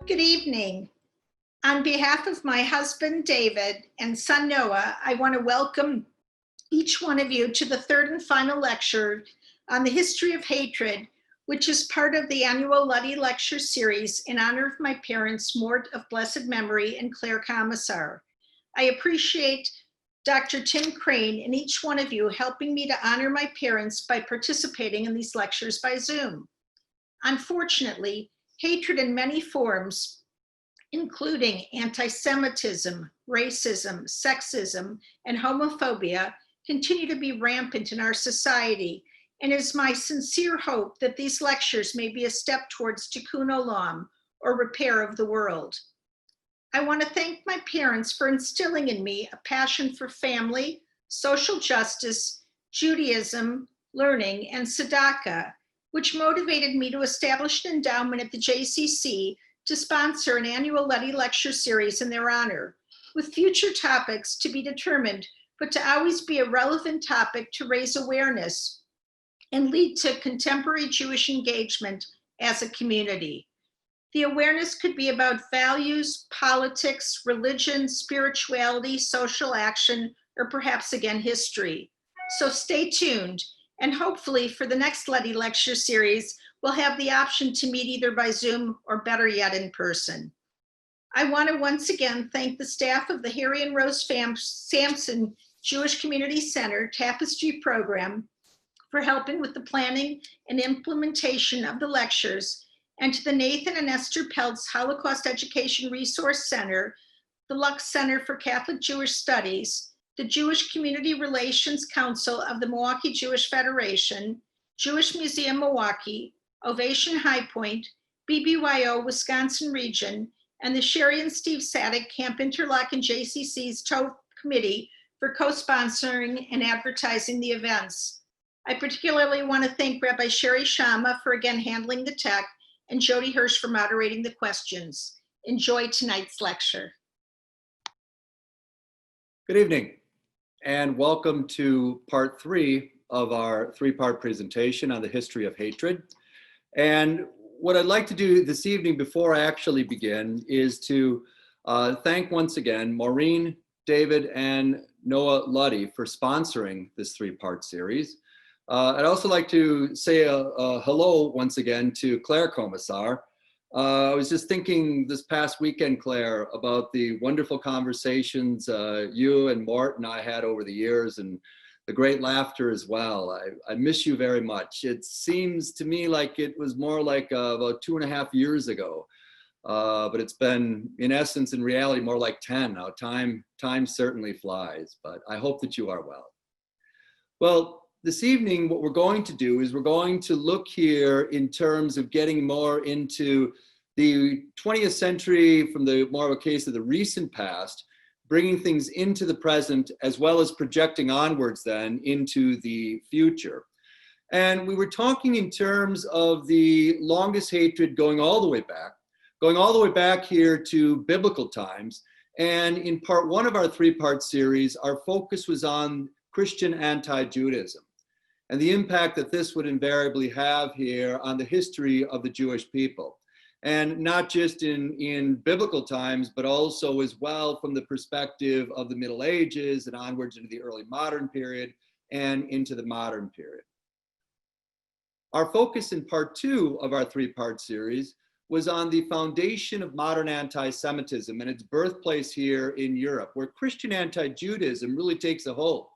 Good evening. On behalf of my husband, David, and son, Noah, I want to welcome each one of you to the third and final lecture on the history of hatred, which is part of the annual Luddy Lecture Series in honor of my parents, Mort of blessed memory and Claire Commissar. I appreciate Dr. Tim Crain and each one of you helping me to honor my parents by participating in these lectures by Zoom. Unfortunately, hatred in many forms, including anti-Semitism, racism, sexism, and homophobia, continue to be rampant in our society, and it is my sincere hope that these lectures may be a step towards tikkun olam, or repair of the world. I want to thank my parents for instilling in me a passion for family, social justice, Judaism, learning, and tzedakah, which motivated me to establish an endowment at the JCC to sponsor an annual Luddy Lecture Series in their honor, with future topics to be determined, but to always be a relevant topic to raise awareness and lead to contemporary Jewish engagement as a community. The awareness could be about values, politics, religion, spirituality, social action, or perhaps again, history. So stay tuned. And hopefully for the next Luddy Lecture Series, we'll have the option to meet either by Zoom or better yet in person. I want to once again thank the staff of the Harry and Rose Sampson Jewish Community Center Tapestry program for helping with the planning and implementation of the lectures, and to the Nathan and Esther Peltz Holocaust Education Resource Center, the Lux Center for Catholic Jewish Studies, the Jewish Community Relations Council of the Milwaukee Jewish Federation, Jewish Museum Milwaukee, Ovation High Point, BBYO Wisconsin Region, and the Sherry and Steve Sadek Camp Interlochen JCC's TOE Committee for co-sponsoring and advertising the events. I particularly want to thank Rabbi Sherry Shama for again handling the tech, and Jody Hirsch for moderating the questions. Enjoy tonight's lecture. Good evening, and welcome to part 3 of our 3-part presentation on the history of hatred. And what I'd like to do this evening before I actually begin is to thank once again Maureen, David, and Noah Luddy for sponsoring this 3-part series. I'd also like to say a hello once again to Claire Commissar. I was just thinking this past weekend, Claire, about the wonderful conversations you and Mort and I had over the years, and the great laughter as well. I miss you very much. It seems to me like it was more like about 2.5 years ago, but it's been, in essence, in reality, more like 10 now. Time certainly flies, but I hope that you are well. Well, this evening, what we're going to do is we're going to look here in terms of getting more into the 20th century from the more of a case of the recent past, bringing things into the present, as well as projecting onwards then into the future. And we were talking in terms of the longest hatred going all the way back here to biblical times. And in part 1 of our 3-part series, our focus was on Christian anti-Judaism and the impact that this would invariably have here on the history of the Jewish people. And not just in biblical times, but also as well from the perspective of the Middle Ages and onwards into the early modern period and into the modern period. Our focus in part 2 of our 3-part series was on the foundation of modern anti-Semitism and its birthplace here in Europe, where Christian anti-Judaism really takes a hold,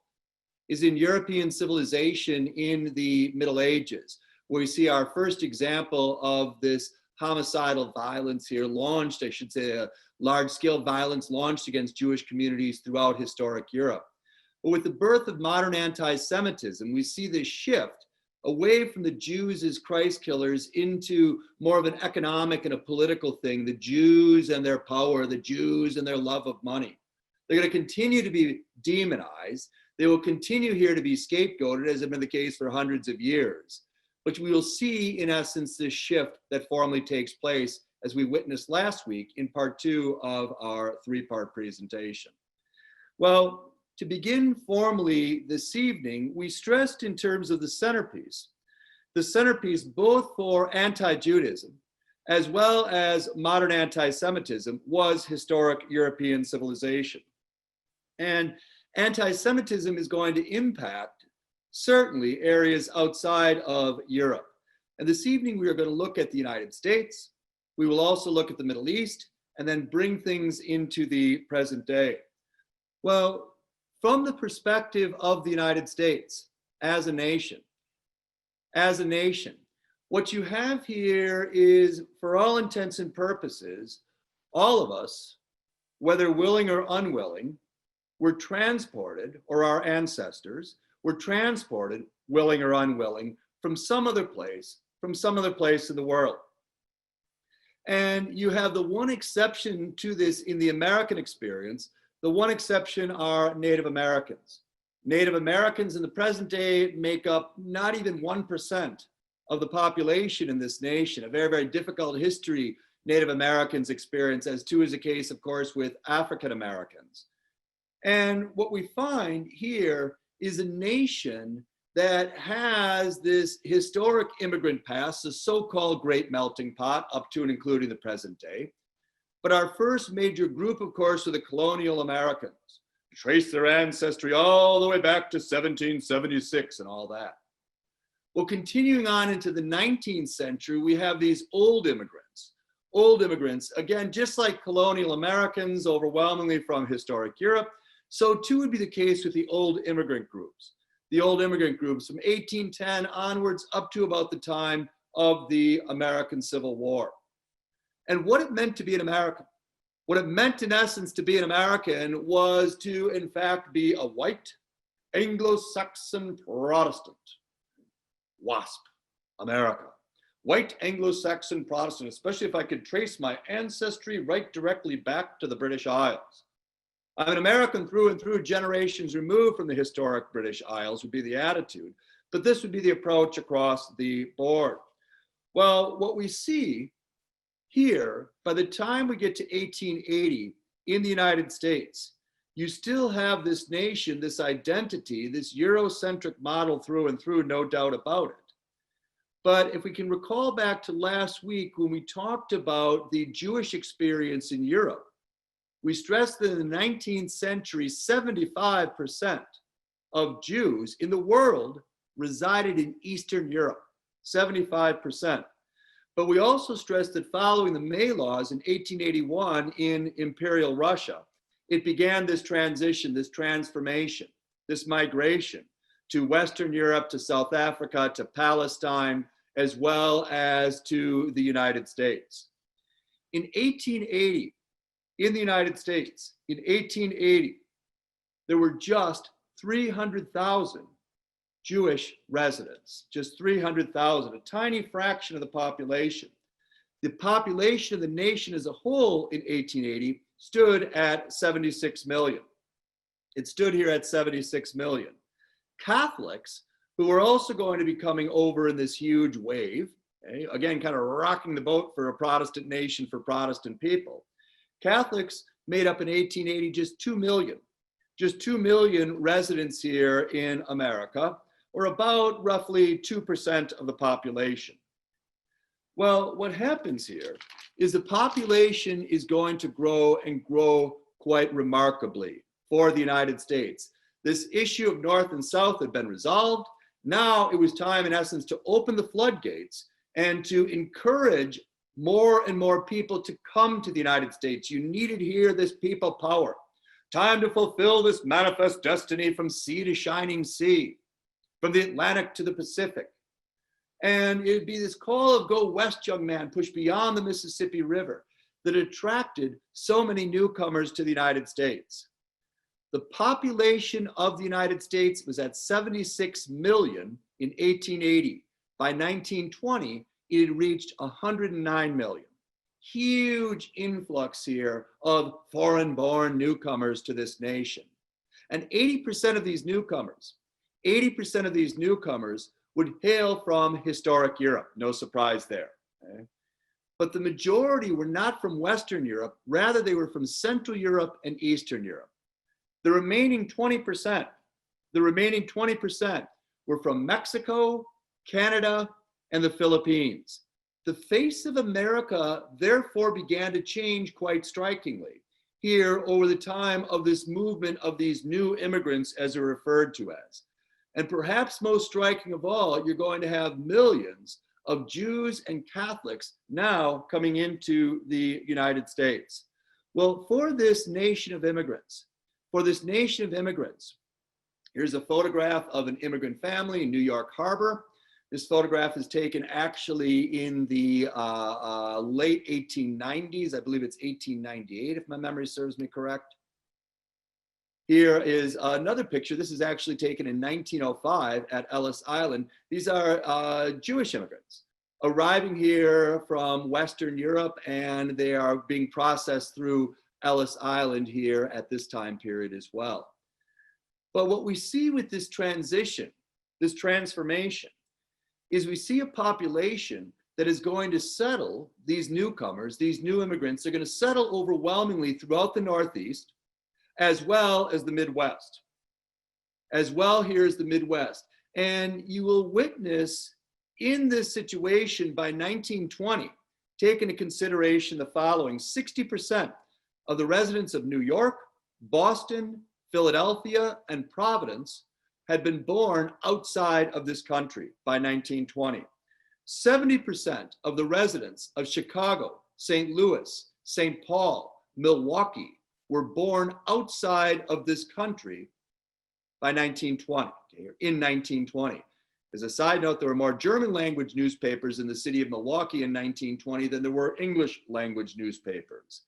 is in European civilization in the Middle Ages, where we see our first example of this homicidal violence here launched, I should say, a large-scale violence launched against Jewish communities throughout historic Europe. But with the birth of modern anti-Semitism, we see this shift away from the Jews as Christ killers into more of an economic and a political thing, the Jews and their power, the Jews and their love of money. They're going to continue to be demonized. They will continue here to be scapegoated, as has been the case for hundreds of years. But we will see, in essence, this shift that formally takes place as we witnessed last week in part 2 of our 3-part presentation. Well, to begin formally this evening, we stressed in terms of the centerpiece both for anti-Judaism as well as modern anti-Semitism was historic European civilization. And anti-Semitism is going to impact certainly areas outside of Europe. And this evening we are going to look at the United States. We will also look at the Middle East and then bring things into the present day. Well, from the perspective of the United States as a nation, what you have here is, for all intents and purposes, all of us, whether willing or unwilling, were transported, or our ancestors were transported, willing or unwilling, from some other place in the world. And you have the one exception to this in the American experience. The one exception are Native Americans. Native Americans in the present day make up not even 1% of the population in this nation. A very, very difficult history Native Americans experience, as too is the case, of course, with African Americans. And what we find here is a nation that has this historic immigrant past, the so-called Great Melting Pot, up to and including the present day. But our first major group, of course, are the colonial Americans. Trace their ancestry all the way back to 1776 and all that. Well, continuing on into the 19th century, we have these old immigrants. Old immigrants, again, just like colonial Americans, overwhelmingly from historic Europe, so too would be the case with the old immigrant groups. The old immigrant groups from 1810 onwards up to about the time of the American Civil War. And what it meant to be an American, what it meant in essence to be an American was to, in fact, be a white Anglo-Saxon Protestant. WASP, America. White Anglo-Saxon Protestant, especially if I could trace my ancestry right directly back to the British Isles. I'm an American through and through, generations removed from the historic British Isles would be the attitude, but this would be the approach across the board. Well, what we see here, by the time we get to 1880 in the United States, you still have this nation, this identity, this Eurocentric model through and through, no doubt about it. But if we can recall back to last week when we talked about the Jewish experience in Europe, we stressed that in the 19th century, 75% of Jews in the world resided in Eastern Europe, 75%. But we also stressed that following the May laws in 1881 in Imperial Russia, it began this transition, this transformation, this migration to Western Europe, to South Africa, to Palestine, as well as to the United States. In 1880, in the United States, in 1880, there were just 300,000 Jewish residents, just 300,000, a tiny fraction of the population. The population of the nation as a whole in 1880 stood at 76 million. It stood here at 76 million. Catholics, who were also going to be coming over in this huge wave, okay, again, kind of rocking the boat for a Protestant nation, for Protestant people, Catholics made up in 1880 just 2 million residents here in America, or about roughly 2% of the population. Well, what happens here is the population is going to grow and grow quite remarkably for the United States. This issue of North and South had been resolved. Now it was time, in essence, to open the floodgates and to encourage more and more people to come to the United States. You needed here this people power. Time to fulfill this manifest destiny from sea to shining sea, from the Atlantic to the Pacific. And it'd be this call of go west, young man, push beyond the Mississippi River that attracted so many newcomers to the United States. The population of the United States was at 76 million in 1880. By 1920, it had reached 109 million. Huge influx here of foreign-born newcomers to this nation. And 80% of these newcomers, 80% of these newcomers would hail from historic Europe. No surprise there. Okay? But the majority were not from Western Europe. Rather, they were from Central Europe and Eastern Europe. The remaining 20%, were from Mexico, Canada, and the Philippines. The face of America, therefore, began to change quite strikingly here over the time of this movement of these new immigrants, as they're referred to as. And perhaps most striking of all, you're going to have millions of Jews and Catholics now coming into the United States. Well, for this nation of immigrants, here's a photograph of an immigrant family in New York Harbor. This photograph is taken actually in the late 1890s. I believe it's 1898, if my memory serves me correct. Here is another picture. This is actually taken in 1905 at Ellis Island. These are Jewish immigrants arriving here from Western Europe, and they are being processed through Ellis Island here at this time period as well. But what we see with this transition, this transformation, is we see a population that is going to settle, these newcomers, these new immigrants, are going to settle overwhelmingly throughout the Northeast, as well as the Midwest. As well, here's the Midwest. And you will witness in this situation by 1920, take into consideration the following: 60% of the residents of New York, Boston, Philadelphia, and Providence had been born outside of this country by 1920. 70% of the residents of Chicago, St. Louis, St. Paul, Milwaukee were born outside of this country by 1920, in 1920. As a side note, there were more German language newspapers in the city of Milwaukee in 1920 than there were English language newspapers.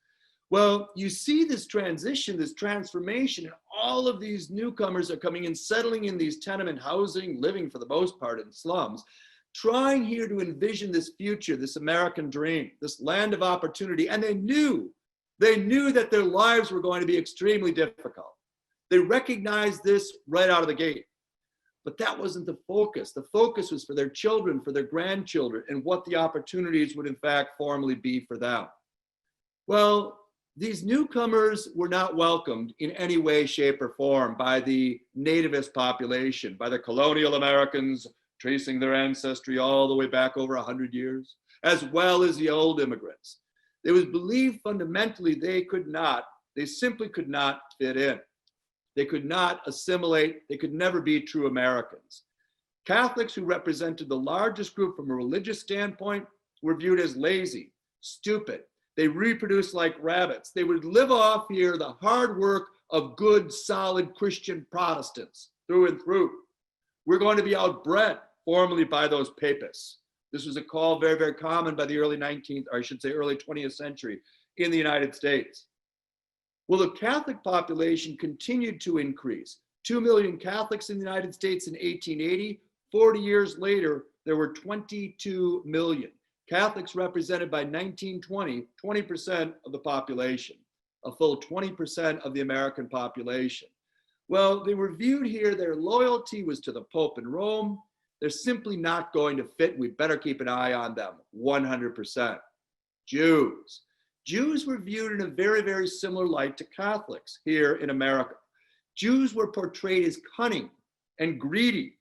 Well, you see this transition, this transformation, and all of these newcomers are coming in, settling in these tenement housing, living for the most part in slums, trying here to envision this future, this American dream, this land of opportunity. And they knew that their lives were going to be extremely difficult. They recognized this right out of the gate. But that wasn't the focus. The focus was for their children, for their grandchildren, and what the opportunities would in fact formally be for them. Well, these newcomers were not welcomed in any way, shape, or form by the nativist population, by the colonial Americans tracing their ancestry all the way back over 100 years, as well as the old immigrants. It was believed fundamentally they simply could not fit in. They could not assimilate. They could never be true Americans. Catholics, who represented the largest group from a religious standpoint, were viewed as lazy, stupid. They reproduced like rabbits. They would live off here the hard work of good, solid Christian Protestants through and through. We're going to be outbred formally by those papists. This was a call very, very common by the early 20th century in the United States. Well, the Catholic population continued to increase. 2 million Catholics in the United States in 1880. 40 years later, there were 22 million. Catholics represented by 1920, 20% of the population, a full 20% of the American population. Well, they were viewed here, their loyalty was to the Pope in Rome. They're simply not going to fit. We better keep an eye on them, 100%. Jews. Jews were viewed in a very, very similar light to Catholics here in America. Jews were portrayed as cunning and greedy,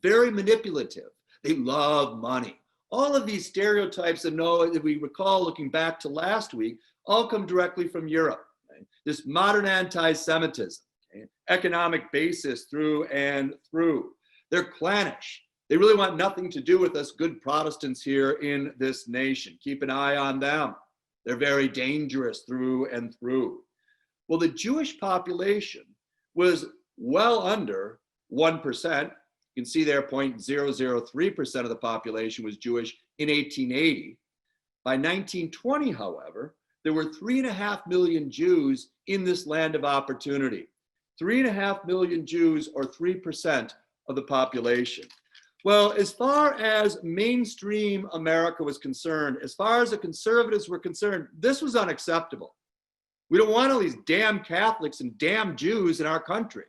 very manipulative. They love money. All of these stereotypes that we recall looking back to last week all come directly from Europe. Right? This modern anti-Semitism, okay? Economic basis through and through. They're clannish. They really want nothing to do with us good Protestants here in this nation. Keep an eye on them. They're very dangerous through and through. Well, the Jewish population was well under 1%. You can see there 0.003% of the population was Jewish in 1880. By 1920, however, there were 3.5 million Jews in this land of opportunity. 3.5 million Jews, or 3% of the population. Well, as far as mainstream America was concerned, as far as the conservatives were concerned, this was unacceptable. We don't want all these damn Catholics and damn Jews in our country.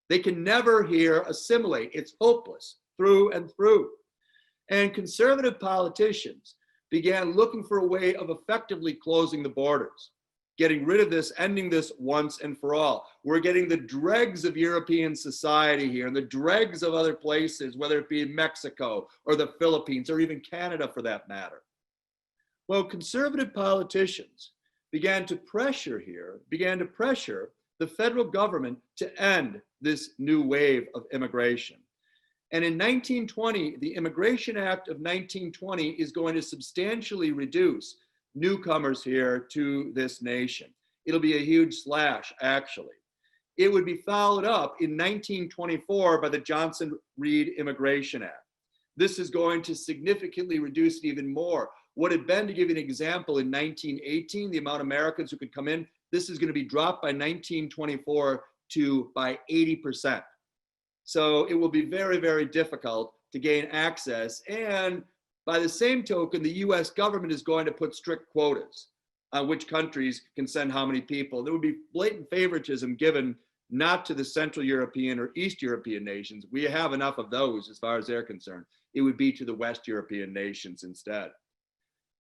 They can never here assimilate. It's hopeless through and through. And conservative politicians began looking for a way of effectively closing the borders, getting rid of this, ending this once and for all. We're getting the dregs of European society here and the dregs of other places, whether it be Mexico or the Philippines or even Canada for that matter. Well, conservative politicians began to pressure the federal government to end this new wave of immigration. And in 1920, the Immigration Act of 1920 is going to substantially reduce newcomers here to this nation. It'll be a huge slash, actually. It would be followed up in 1924 by the Johnson-Reed Immigration Act. This is going to significantly reduce it even more. What had been, to give you an example, in 1918, the amount of Americans who could come in, this is going to be dropped by 1924 to by 80%. So it will be very, very difficult to gain access. And by the same token, the US government is going to put strict quotas on which countries can send how many people. There would be blatant favoritism given not to the Central European or East European nations. We have enough of those as far as they're concerned. It would be to the West European nations instead.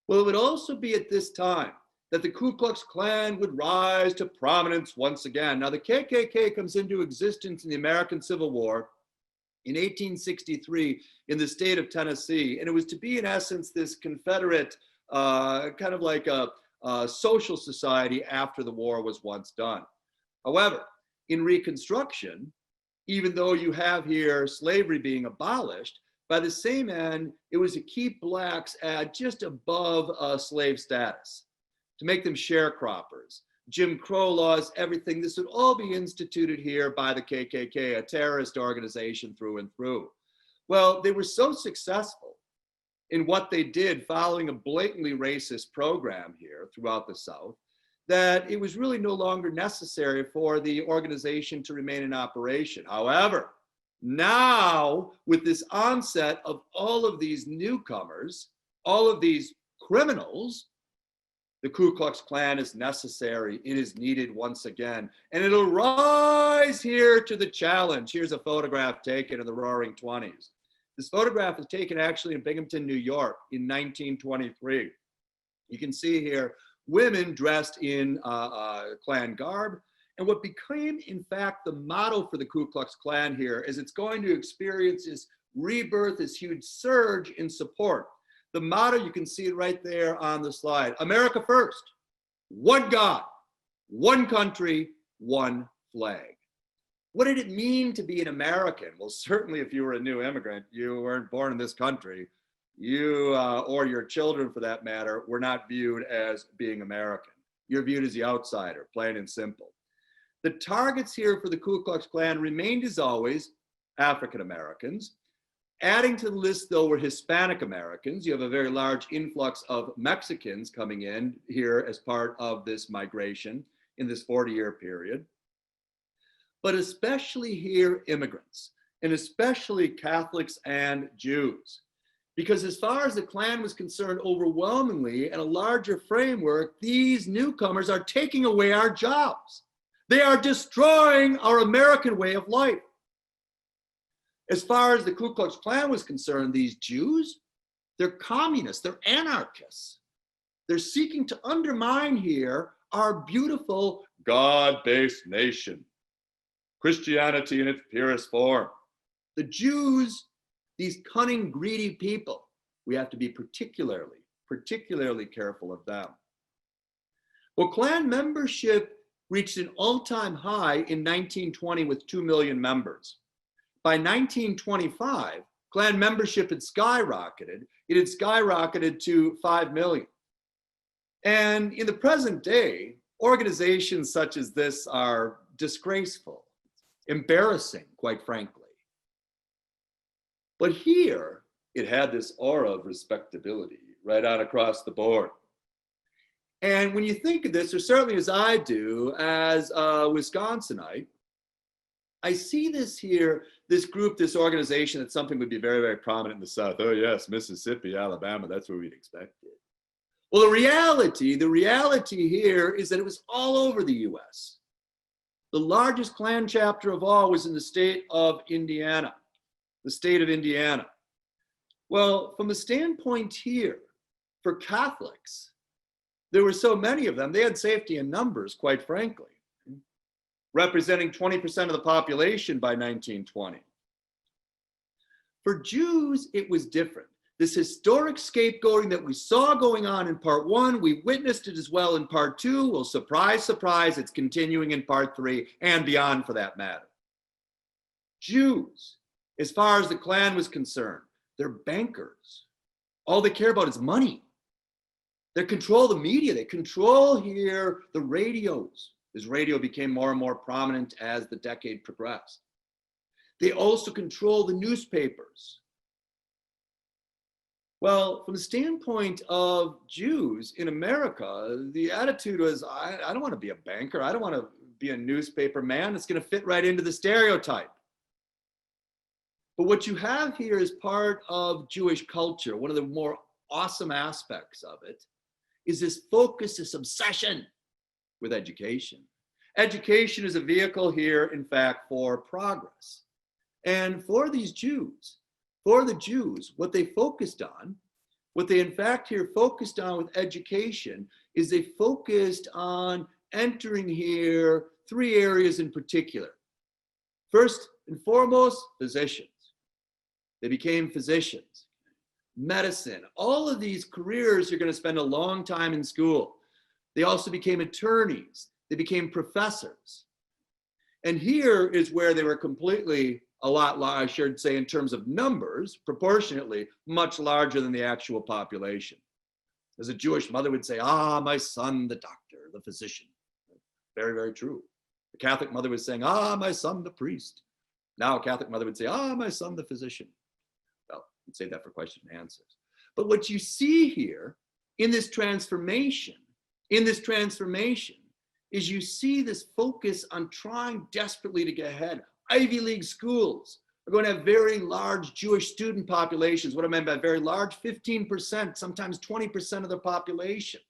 Well, it would also be at this time that the Ku Klux Klan would rise to prominence once again. Now, the KKK comes into existence in the American Civil War in 1863 in the state of Tennessee, and it was to be, in essence, this Confederate kind of like a social society after the war was once done. However, in Reconstruction, even though you have here slavery being abolished, by the same end, it was to keep blacks at just above slave status, to make them sharecroppers. Jim Crow laws, everything, this would all be instituted here by the KKK, a terrorist organization through and through. Well, they were so successful in what they did following a blatantly racist program here throughout the South, that it was really no longer necessary for the organization to remain in operation. However, now with this onset of all of these newcomers, all of these criminals, the Ku Klux Klan is necessary. It is needed once again, and it'll rise here to the challenge. Here's a photograph taken in the Roaring 20s. This photograph is taken actually in Binghamton, New York in 1923. You can see here women dressed in Klan garb. And what became, in fact, the motto for the Ku Klux Klan here is it's going to experience this rebirth, this huge surge in support. The motto, you can see it right there on the slide. America first, one God, one country, one flag. What did it mean to be an American? Well, certainly if you were a new immigrant, you weren't born in this country, you or your children for that matter, were not viewed as being American. You're viewed as the outsider, plain and simple. The targets here for the Ku Klux Klan remained as always African Americans. Adding to the list, though, were Hispanic Americans. You have a very large influx of Mexicans coming in here as part of this migration in this 40-year period. But especially here, immigrants, and especially Catholics and Jews. Because as far as the Klan was concerned, overwhelmingly, in a larger framework, these newcomers are taking away our jobs. They are destroying our American way of life. As far as the Ku Klux Klan was concerned, these Jews, they're communists, they're anarchists. They're seeking to undermine here our beautiful God-based nation, Christianity in its purest form. The Jews, these cunning, greedy people, we have to be particularly careful of them. Well, Klan membership reached an all-time high in 1920 with 2 million members. By 1925, Klan membership had skyrocketed. It had skyrocketed to 5 million. And in the present day, organizations such as this are disgraceful, embarrassing, quite frankly. But here, it had this aura of respectability right out across the board. And when you think of this, or certainly as I do, as a Wisconsinite, I see this here, this group, this organization, that something would be very, very prominent in the South. Oh yes, Mississippi, Alabama, that's where we'd expect it. Well, the reality here is that it was all over the US. The largest Klan chapter of all was in the state of Indiana, the state of Indiana. Well, from the standpoint here, for Catholics, there were so many of them, they had safety in numbers, quite frankly, representing 20% of the population by 1920. For Jews, it was different. This historic scapegoating that we saw going on in part one, we witnessed it as well in part two. Well, surprise, surprise, it's continuing in part three and beyond for that matter. Jews, as far as the Klan was concerned, they're bankers. All they care about is money. They control the media. They control here the radios, as radio became more and more prominent as the decade progressed. They also control the newspapers. Well, from the standpoint of Jews in America, the attitude was, I don't want to be a banker. I don't want to be a newspaper man. It's going to fit right into the stereotype. But what you have here is part of Jewish culture. One of the more awesome aspects of it is this focus, this obsession with education. Education is a vehicle here, in fact, for progress. And for these Jews, for the Jews, what they focused on, what they in fact here focused on with education is they focused on entering here three areas in particular. First and foremost, physicians. They became physicians, medicine. All of these careers are going to spend a long time in school. They also became attorneys. They became professors. And here is where they were completely a lot, I should say, in terms of numbers, proportionately much larger than the actual population. As a Jewish mother would say, ah, my son, the doctor, the physician. Very, very true. The Catholic mother was saying, ah, my son, the priest. Now a Catholic mother would say, ah, my son, the physician. Well, you'd say that for question and answers. But what you see here in this transformation, is you see this focus on trying desperately to get ahead. Ivy League schools are going to have very large Jewish student populations. What I mean by very large, 15%, sometimes 20% of the population.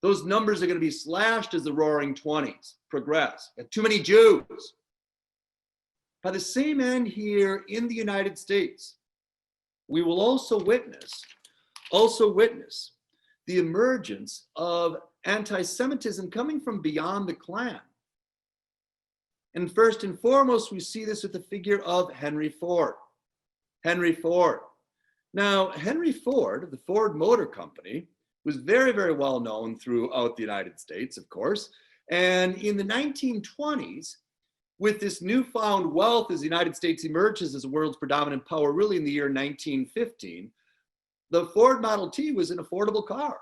Those numbers are going to be slashed as the roaring 20s progress. Got too many Jews. By the same end here in the United States, we will also witness the emergence of anti-Semitism coming from beyond the Klan. And first and foremost, we see this with the figure of Henry Ford. Henry Ford. Now, Henry Ford, of the Ford Motor Company, was very, very well known throughout the United States, of course. And in the 1920s, with this newfound wealth as the United States emerges as the world's predominant power, really in the year 1915, the Ford Model T was an affordable car.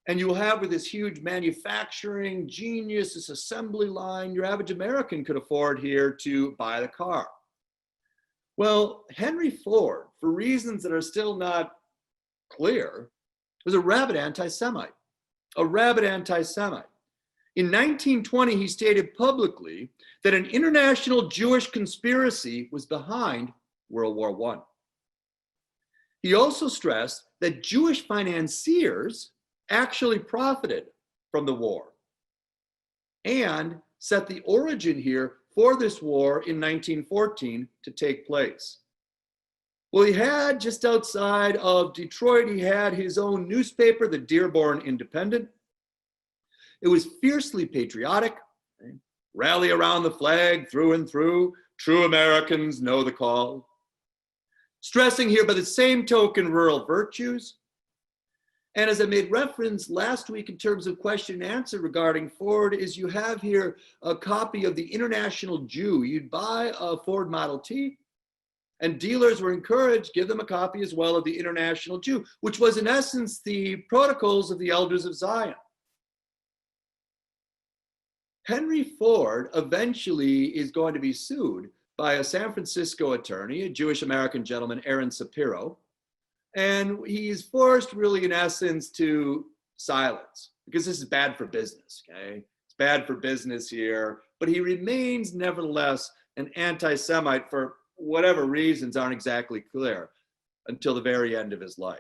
And you will have with this huge manufacturing genius, this assembly line, your average American could afford here to buy the car. Well, Henry Ford, for reasons that are still not clear, was a rabid anti-Semite, In 1920, he stated publicly that an international Jewish conspiracy was behind World War I. He also stressed that Jewish financiers actually profited from the war and set the origin here for this war in 1914 to take place. Well, he had just outside of Detroit, he had his own newspaper, the Dearborn Independent. It was fiercely patriotic, rally around the flag through and through. True Americans know the call. Stressing here by the same token rural virtues. And as I made reference last week in terms of question and answer regarding Ford, is you have here a copy of the International Jew. You'd buy a Ford Model T, and dealers were encouraged, give them a copy as well of the International Jew, which was in essence the protocols of the Elders of Zion. Henry Ford eventually is going to be sued by a San Francisco attorney, a Jewish American gentleman, Aaron Sapiro. And he's forced really in essence to silence because this is bad for business, okay? It's bad for business here, but he remains nevertheless an anti-Semite for whatever reasons aren't exactly clear until the very end of his life.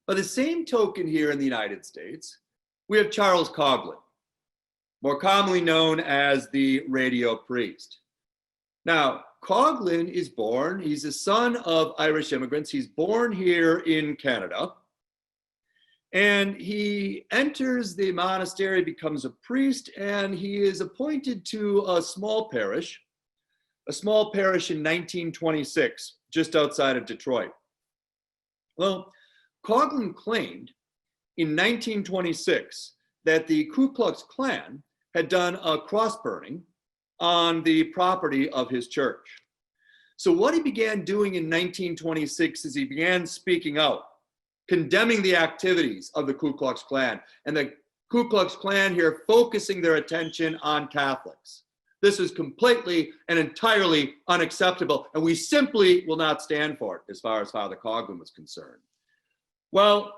By the same token, here in the United States, we have Charles Coughlin, more commonly known as the radio priest. Now, Coughlin is born, he's a son of Irish immigrants. He's born here in Canada. And he enters the monastery, becomes a priest, and he is appointed to a small parish in 1926, just outside of Detroit. Well, Coughlin claimed in 1926 that the Ku Klux Klan had done a cross burning on the property of his church. So what he began doing in 1926 is he began speaking out, condemning the activities of the Ku Klux Klan, and the Ku Klux Klan here focusing their attention on Catholics. This is completely and entirely unacceptable, and we simply will not stand for it as far as Father Coughlin was concerned. Well,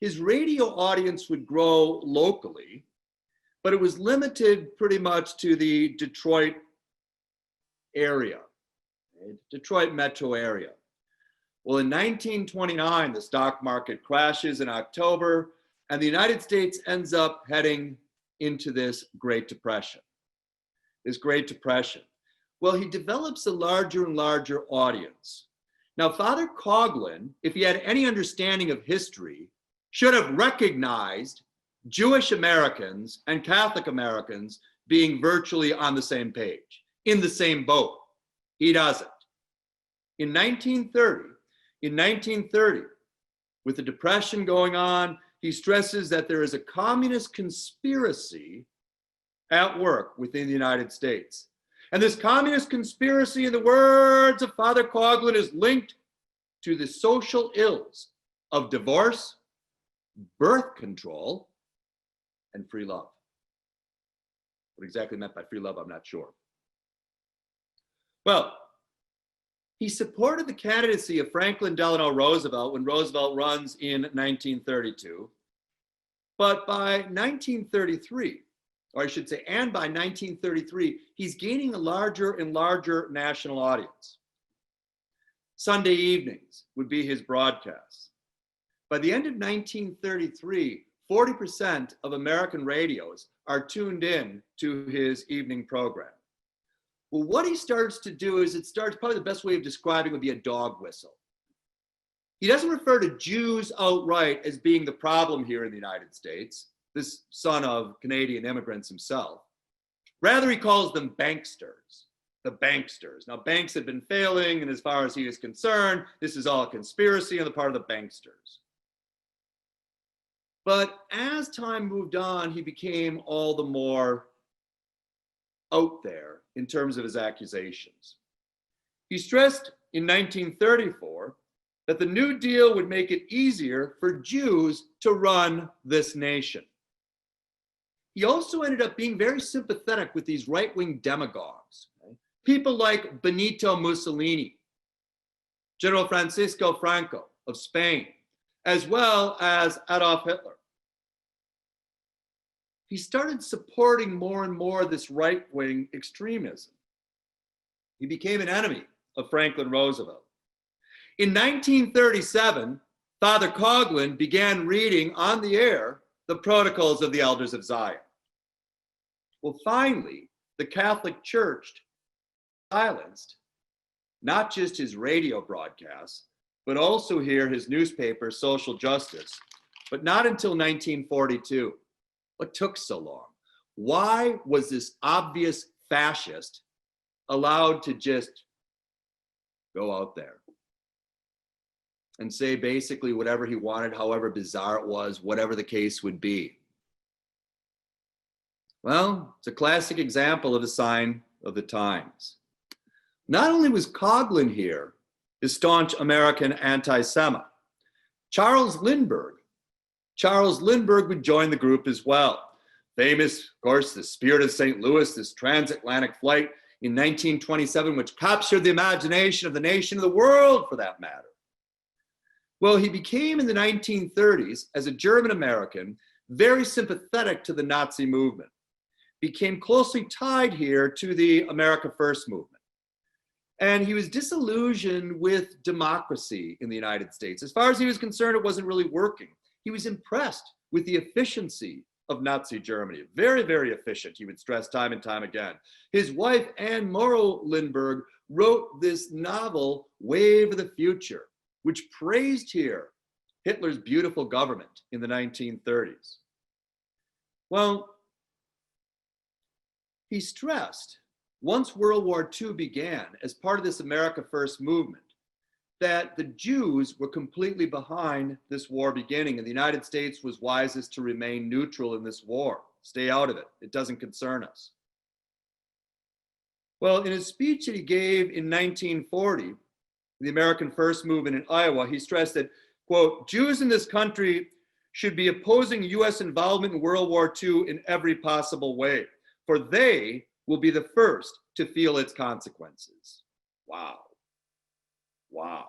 his radio audience would grow locally, but it was limited pretty much to the Detroit area, Detroit metro area. Well, in 1929, the stock market crashes in October, and the United States ends up heading into this Great Depression. Well, he develops a larger and larger audience. Now, Father Coughlin, if he had any understanding of history, should have recognized Jewish Americans and Catholic Americans being virtually on the same page, in the same boat. He doesn't. In 1930, with the Depression going on, he stresses that there is a communist conspiracy at work within the United States. And this communist conspiracy, in the words of Father Coughlin, is linked to the social ills of divorce, birth control, and free love. What exactly meant by free love, I'm not sure. Well, he supported the candidacy of Franklin Delano Roosevelt when Roosevelt runs in 1932. But by 1933, or I should say, and by 1933, he's gaining a larger and larger national audience. Sunday evenings would be his broadcasts. By the end of 1933, 40% of American radios are tuned in to his evening program. Well, what he starts to do is probably the best way of describing would be a dog whistle. He doesn't refer to Jews outright as being the problem here in the United States, this son of Canadian immigrants himself. Rather, he calls them banksters, the banksters. Now, banks had been failing, and as far as he is concerned, this is all a conspiracy on the part of the banksters. But as time moved on, he became all the more out there in terms of his accusations. He stressed in 1934 that the New Deal would make it easier for Jews to run this nation. He also ended up being very sympathetic with these right-wing demagogues, people like Benito Mussolini, General Francisco Franco of Spain, as well as Adolf Hitler. He started supporting more and more this right-wing extremism. He became an enemy of Franklin Roosevelt. In 1937, Father Coughlin began reading on the air the Protocols of the Elders of Zion. Well, finally, the Catholic Church silenced not just his radio broadcasts, but also here his newspaper, Social Justice, but not until 1942. What took so long? Why was this obvious fascist allowed to just go out there and say basically whatever he wanted, however bizarre it was, whatever the case would be? Well, it's a classic example of a sign of the times. Not only was Coughlin here, the staunch American anti-Semite, Charles Lindbergh would join the group as well. Famous, of course, the Spirit of St. Louis, this transatlantic flight in 1927, which captured the imagination of the nation, of the world for that matter. Well, he became in the 1930s, as a German American, very sympathetic to the Nazi movement. became closely tied here to the America First movement. And he was disillusioned with democracy in the United States. As far as he was concerned, it wasn't really working. He was impressed with the efficiency of Nazi Germany. Very, very efficient, he would stress time and time again. His wife, Anne Morrow Lindbergh, wrote this novel, Wave of the Future, which praised here Hitler's beautiful government in the 1930s. Well, he stressed, once World War II began, as part of this America First movement, that the Jews were completely behind this war beginning, and the United States was wisest to remain neutral in this war. Stay out of it. It doesn't concern us. Well, in his speech that he gave in 1940, the American First movement in Iowa, he stressed that, quote, Jews in this country should be opposing US involvement in World War II in every possible way, for they will be the first to feel its consequences. Wow. Wow.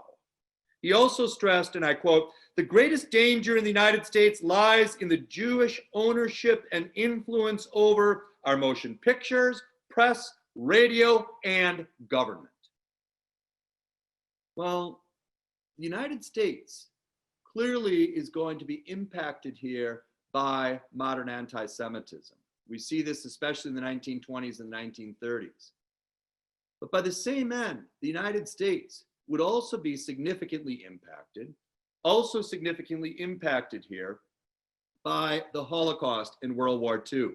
He also stressed, and I quote, the greatest danger in the United States lies in the Jewish ownership and influence over our motion pictures, press, radio, and government. Well, the United States clearly is going to be impacted here by modern anti-Semitism. We see this especially in the 1920s and 1930s. But by the same end, the United States would also be significantly impacted here by the Holocaust in World War II.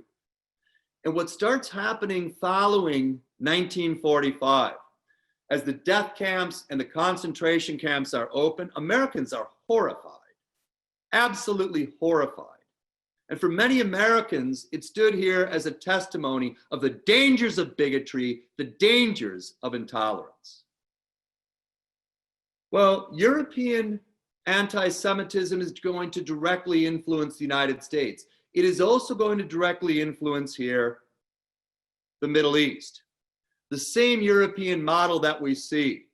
And what starts happening following 1945, as the death camps and the concentration camps are open, Americans are horrified, absolutely horrified. And for many Americans, it stood here as a testimony of the dangers of bigotry, the dangers of intolerance. Well, European anti-Semitism is going to directly influence the United States. It is also going to directly influence here the Middle East, the same European model that we see.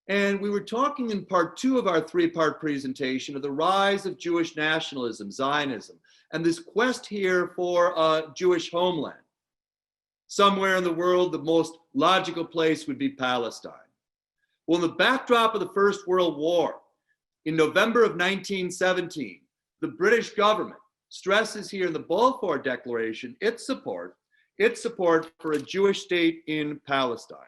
And we were talking in part 2 of our 3-part presentation of the rise of Jewish nationalism, Zionism, and this quest here for a Jewish homeland. Somewhere in the world, the most logical place would be Palestine. Well, in the backdrop of the First World War, in November of 1917, the British government stresses here in the Balfour Declaration its support for a Jewish state in Palestine.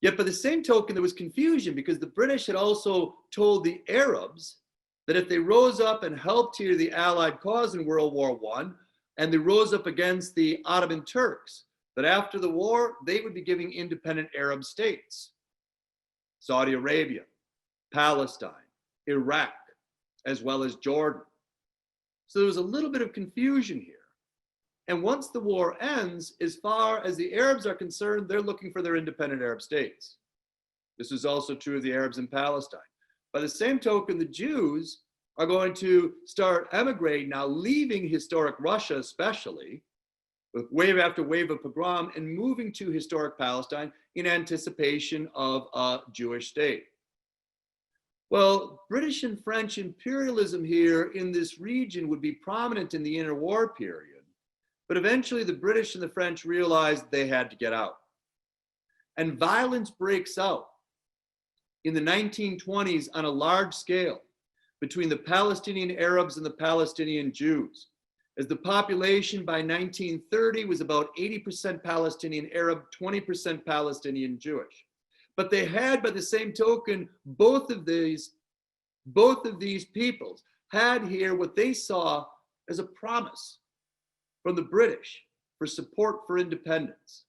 Yet by the same token, there was confusion because the British had also told the Arabs that if they rose up and helped here the Allied cause in World War I, and they rose up against the Ottoman Turks, that after the war, they would be giving independent Arab states. Saudi Arabia, Palestine, Iraq, as well as Jordan. So there was a little bit of confusion here. And once the war ends, as far as the Arabs are concerned, they're looking for their independent Arab states. This is also true of the Arabs in Palestine. By the same token, the Jews are going to start emigrating now, leaving historic Russia especially, with wave after wave of pogrom, and moving to historic Palestine in anticipation of a Jewish state. Well, British and French imperialism here in this region would be prominent in the interwar period. But eventually the British and the French realized they had to get out. And violence breaks out in the 1920s on a large scale between the Palestinian Arabs and the Palestinian Jews, as the population by 1930 was about 80% Palestinian Arab, 20% Palestinian Jewish. But they had, by the same token, both of these peoples had here what they saw as a promise from the British for support for independence.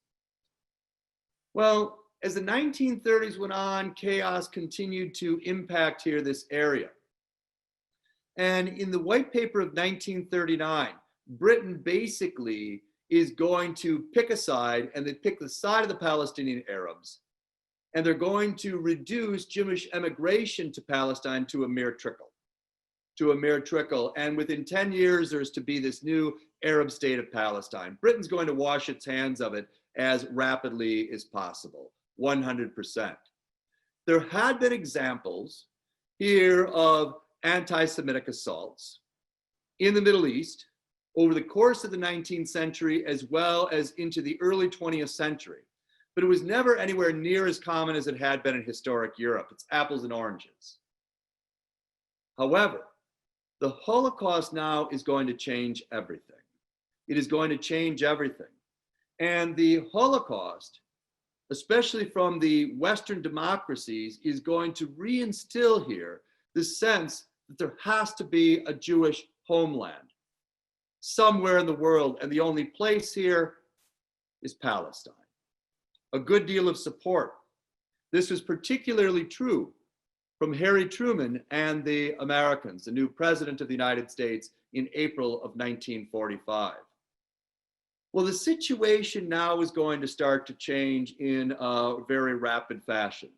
Well, as the 1930s went on, chaos continued to impact here this area. And in the white paper of 1939, Britain basically is going to pick a side, and they pick the side of the Palestinian Arabs, and they're going to reduce Jewish emigration to Palestine to a mere trickle. And within 10 years, there's to be this new Arab state of Palestine. Britain's going to wash its hands of it as rapidly as possible, 100%. There had been examples here of anti-Semitic assaults in the Middle East, over the course of the 19th century as well as into the early 20th century. But it was never anywhere near as common as it had been in historic Europe. It's apples and oranges. However, the Holocaust now is going to change everything. It is going to change everything. And the Holocaust, especially from the Western democracies, is going to reinstill here the sense that there has to be a Jewish homeland somewhere in the world, and the only place here is Palestine. A good deal of support. This was particularly true from Harry Truman and the Americans, the new president of the United States, in April of 1945. Well, the situation now is going to start to change in a very rapid fashion.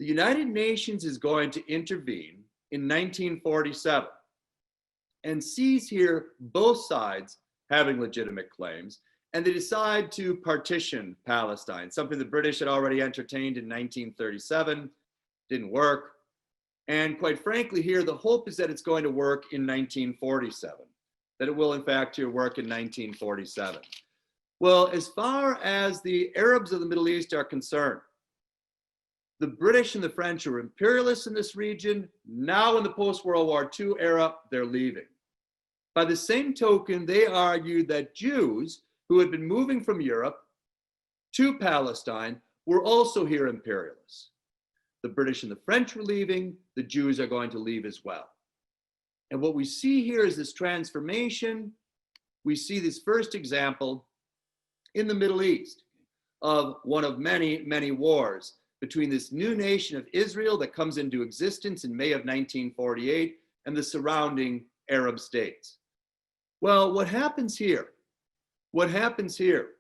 The United Nations is going to intervene in 1947 and sees here both sides having legitimate claims, and they decide to partition Palestine, something the British had already entertained in 1937, didn't work. And quite frankly here, the hope is that it's going to work in 1947, that it will in fact here work in 1947. Well, as far as the Arabs of the Middle East are concerned, the British and the French are imperialists in this region. Now in the post-World War II era, they're leaving. By the same token, they argued that Jews who had been moving from Europe to Palestine were also here imperialists. The British and the French were leaving, the Jews are going to leave as well. And what we see here is this transformation. We see this first example in the Middle East of one of many, many wars between this new nation of Israel that comes into existence in May of 1948 and the surrounding Arab states. Well, what happens here? What happens here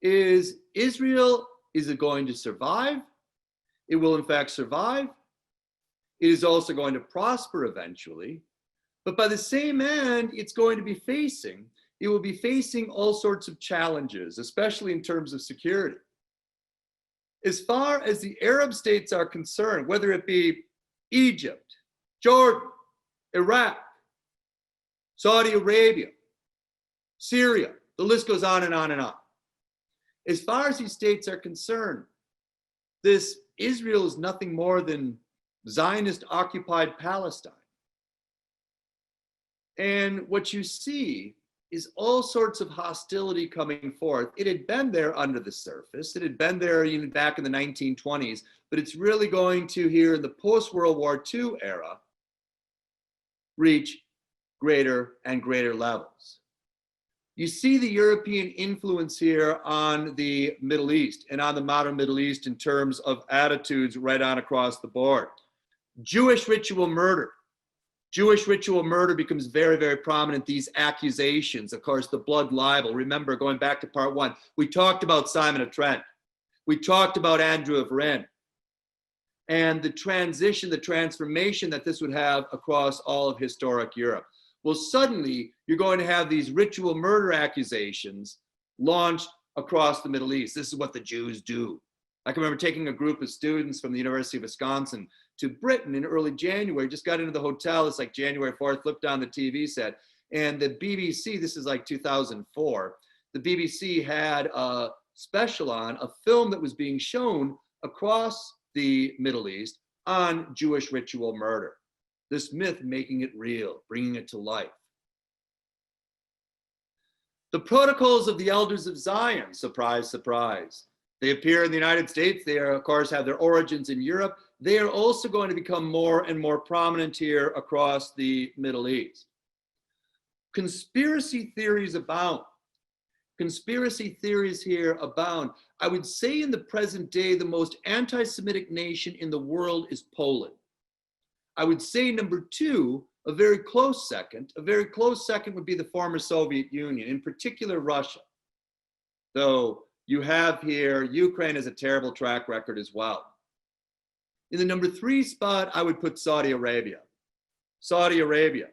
is Israel is going to survive. It will in fact survive. It is also going to prosper eventually. But by the same end, it will be facing all sorts of challenges, especially in terms of security. As far as the Arab states are concerned, whether it be Egypt, Jordan, Iraq, Saudi Arabia, Syria, the list goes on and on and on. As far as these states are concerned, this Israel is nothing more than Zionist occupied Palestine. And what you see is all sorts of hostility coming forth. It had been there under the surface. It had been there even back in the 1920s, but it's really going to, here in the post-World War II era, reach greater and greater levels. You see the European influence here on the Middle East and on the modern Middle East in terms of attitudes right on across the board. Jewish ritual murder. Jewish ritual murder becomes very, very prominent. These accusations, of course, the blood libel. Remember, going back to part one, we talked about Simon of Trent. We talked about Andrew of Rennes and the transition, the transformation that this would have across all of historic Europe. Well, suddenly you're going to have these ritual murder accusations launched across the Middle East. This is what the Jews do. I can remember taking a group of students from the University of Wisconsin to Britain in early January, just got into the hotel. It's like January 4th, flipped on the TV set. And the BBC, this is like 2004, the BBC had a special on a film that was being shown across the Middle East on Jewish ritual murder. This myth making it real, bringing it to life. The Protocols of the Elders of Zion, surprise, surprise. They appear in the United States. They are, of course, have their origins in Europe. They are also going to become more and more prominent here across the Middle East. Conspiracy theories abound. Conspiracy theories here abound. I would say in the present day, the most anti-Semitic nation in the world is Poland. I would say number two, a very close second would be the former Soviet Union, in particular Russia. Though you have here, Ukraine has a terrible track record as well. In the number three spot, I would put Saudi Arabia. Saudi Arabia.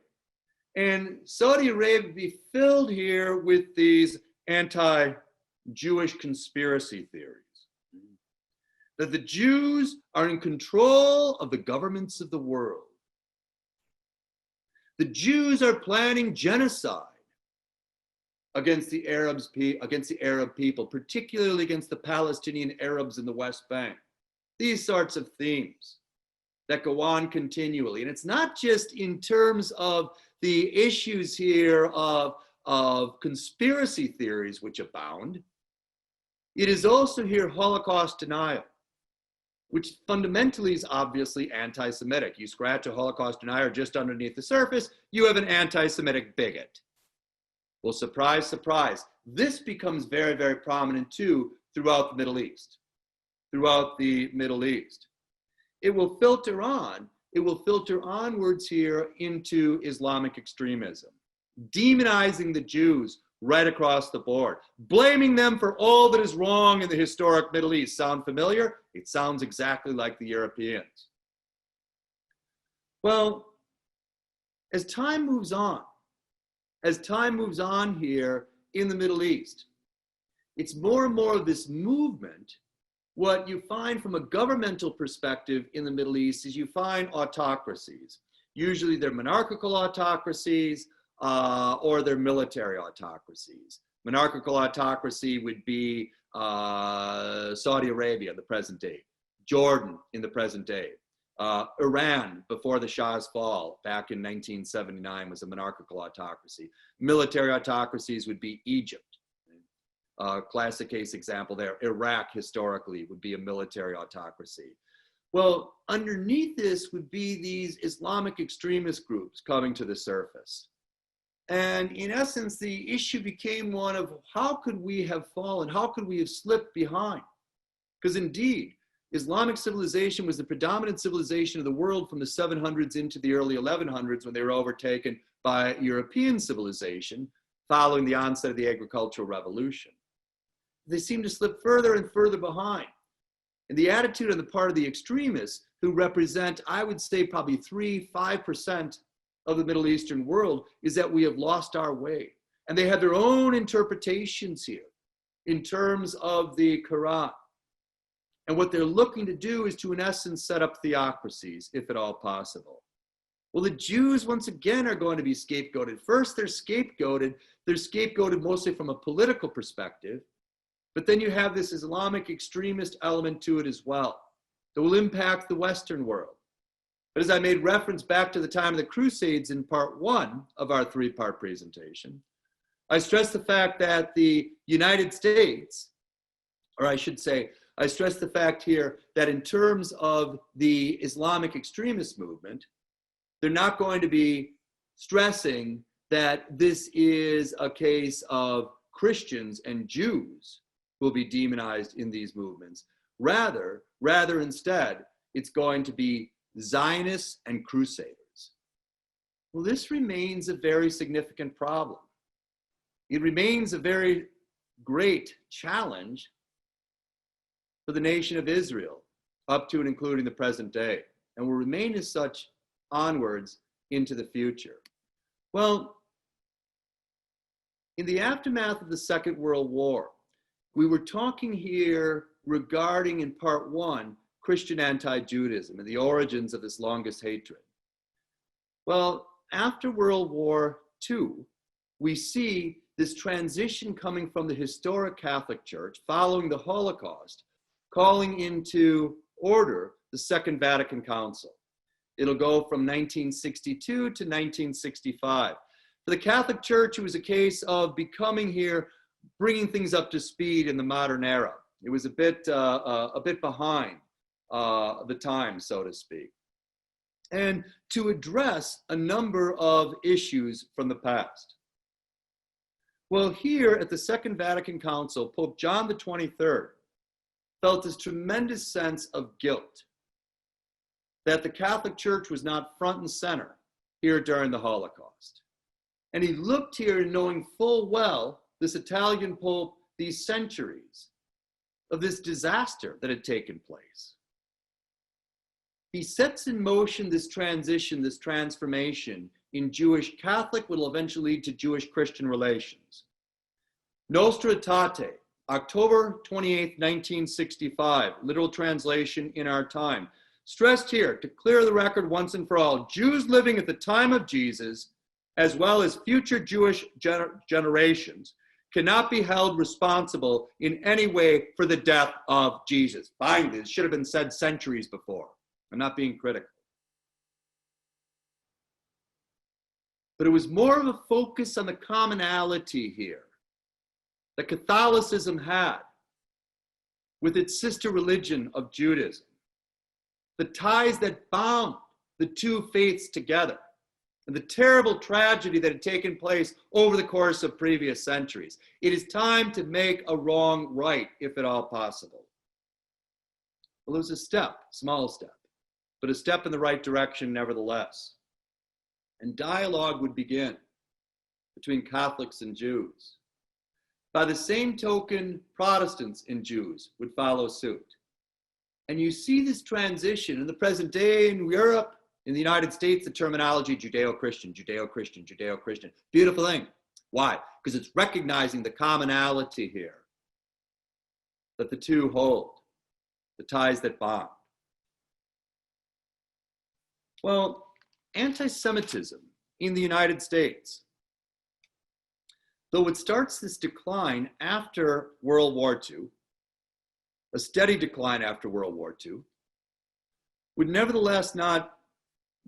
And Saudi Arabia would be filled here with these anti-Jewish conspiracy theories. That the Jews are in control of the governments of the world. The Jews are planning genocide against the Arab people, particularly against the Palestinian Arabs in the West Bank. These sorts of themes that go on continually. And it's not just in terms of the issues here of conspiracy theories which abound. It is also here Holocaust denial, which fundamentally is obviously anti-Semitic. You scratch a Holocaust denier just underneath the surface, you have an anti-Semitic bigot. Well, surprise, surprise. This becomes very, very prominent too throughout the Middle East. Throughout the Middle East. It will filter onwards here into Islamic extremism, demonizing the Jews right across the board, blaming them for all that is wrong in the historic Middle East. Sound familiar? It sounds exactly like the Europeans. Well, as time moves on here in the Middle East, it's more and more of this movement. What you find from a governmental perspective in the Middle East is you find autocracies. Usually they're monarchical autocracies or they're military autocracies. Monarchical autocracy would be Saudi Arabia in the present day, Jordan in the present day, Iran before the Shah's fall back in 1979 was a monarchical autocracy. Military autocracies would be Egypt. Classic case example there. Iraq historically would be a military autocracy. Well, underneath this would be these Islamic extremist groups coming to the surface. And in essence, the issue became one of how could we have fallen? How could we have slipped behind? Because indeed, Islamic civilization was the predominant civilization of the world from the 700s into the early 1100s when they were overtaken by European civilization following the onset of the agricultural revolution. They seem to slip further and further behind. And the attitude on the part of the extremists, who represent, I would say, probably 3-5% of the Middle Eastern world, is that we have lost our way. And they have their own interpretations here in terms of the Quran. And what they're looking to do is to, in essence, set up theocracies, if at all possible. Well, the Jews, once again, are going to be scapegoated. First, they're scapegoated mostly from a political perspective. But then you have this Islamic extremist element to it as well that will impact the Western world. But as I made reference back to the time of the Crusades in part 1 of our 3-part presentation, I stressed the fact that the United States, or I should say, I stressed the fact here that in terms of the Islamic extremist movement, they're not going to be stressing that this is a case of Christians and Jews will be demonized in these movements. Rather instead, it's going to be Zionists and Crusaders. Well, this remains a very significant problem. It remains a very great challenge for the nation of Israel up to and including the present day, and will remain as such onwards into the future. Well, in the aftermath of the Second World War, we were talking here regarding, in part 1, Christian anti-Judaism and the origins of this longest hatred. Well, after World War II, we see this transition coming from the historic Catholic Church following the Holocaust, calling into order the Second Vatican Council. It'll go from 1962 to 1965. For the Catholic Church, it was a case of becoming here, bringing things up to speed in the modern era. It was a bit behind the times, so to speak, and to address a number of issues from the past. Well, here at the Second Vatican Council, Pope John the 23rd felt this tremendous sense of guilt that the Catholic Church was not front and center here during the Holocaust. And he looked here knowing full well, this Italian Pope, these centuries of this disaster that had taken place. He sets in motion this transition, this transformation in Jewish Catholic, what will eventually lead to Jewish-Christian relations. Nostra Aetate, October 28, 1965, literal translation in our time. stressed here to clear the record once and for all, Jews living at the time of Jesus, as well as future Jewish generations, cannot be held responsible in any way for the death of Jesus. Finally, this should have been said centuries before. I'm not being critical. But it was more of a focus on the commonality here that Catholicism had with its sister religion of Judaism, the ties that bound the two faiths together, and the terrible tragedy that had taken place over the course of previous centuries. It is time to make a wrong right, if at all possible. Well, it was a step, small step, but a step in the right direction nevertheless. And dialogue would begin between Catholics and Jews. By the same token, Protestants and Jews would follow suit. And you see this transition in the present day in Europe, in the United States, the terminology Judeo-Christian, Judeo-Christian, Judeo-Christian. Beautiful thing. Why? Because it's recognizing the commonality here that the two hold, the ties that bond. Well, anti-Semitism in the United States, though it starts this decline after World War II, a steady decline after World War II, would nevertheless not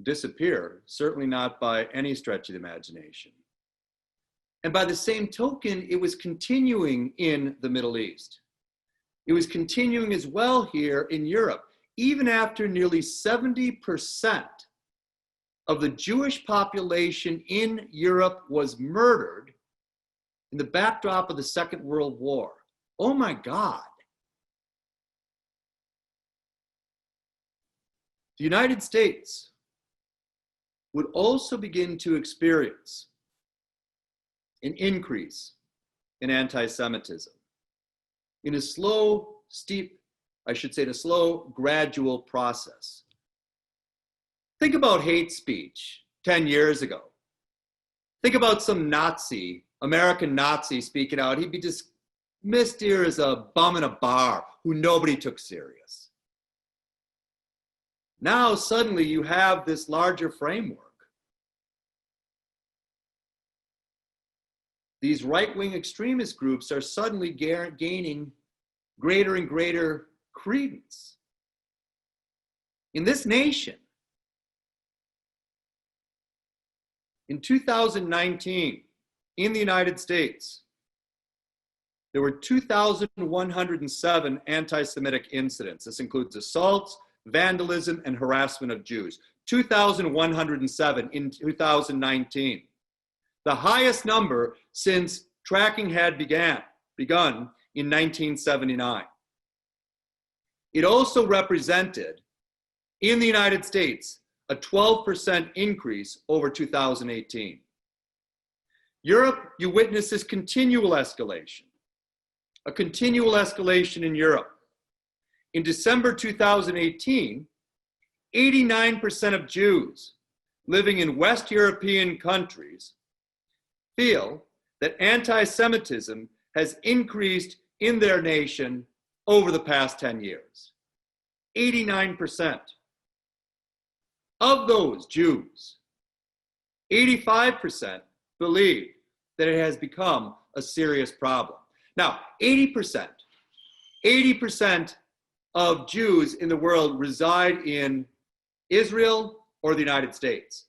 disappear, certainly not by any stretch of the imagination. And by the same token, it was continuing in the Middle East. It was continuing as well here in Europe, even after nearly 70% of the Jewish population in Europe was murdered in the backdrop of the Second World War. Oh my God. The United States would also begin to experience an increase in anti-Semitism in a slow, gradual process. Think about hate speech 10 years ago. Think about some Nazi, American Nazi speaking out. He'd be dismissed here as a bum in a bar who nobody took serious. Now suddenly you have this larger framework. These right-wing extremist groups are suddenly gaining greater and greater credence. In this nation, in 2019, in the United States, there were 2,107 anti-Semitic incidents. This includes assaults, vandalism, and harassment of Jews. 2,107 in 2019. The highest number since tracking had begun in 1979. It also represented, in the United States, a 12% increase over 2018. Europe, you witness this continual escalation, a continual escalation in Europe. In December 2018, 89% of Jews living in West European countries feel that anti-Semitism has increased in their nation over the past 10 years. 89%. Of those Jews, 85% believe that it has become a serious problem. Now, 80% of Jews in the world reside in Israel or the United States.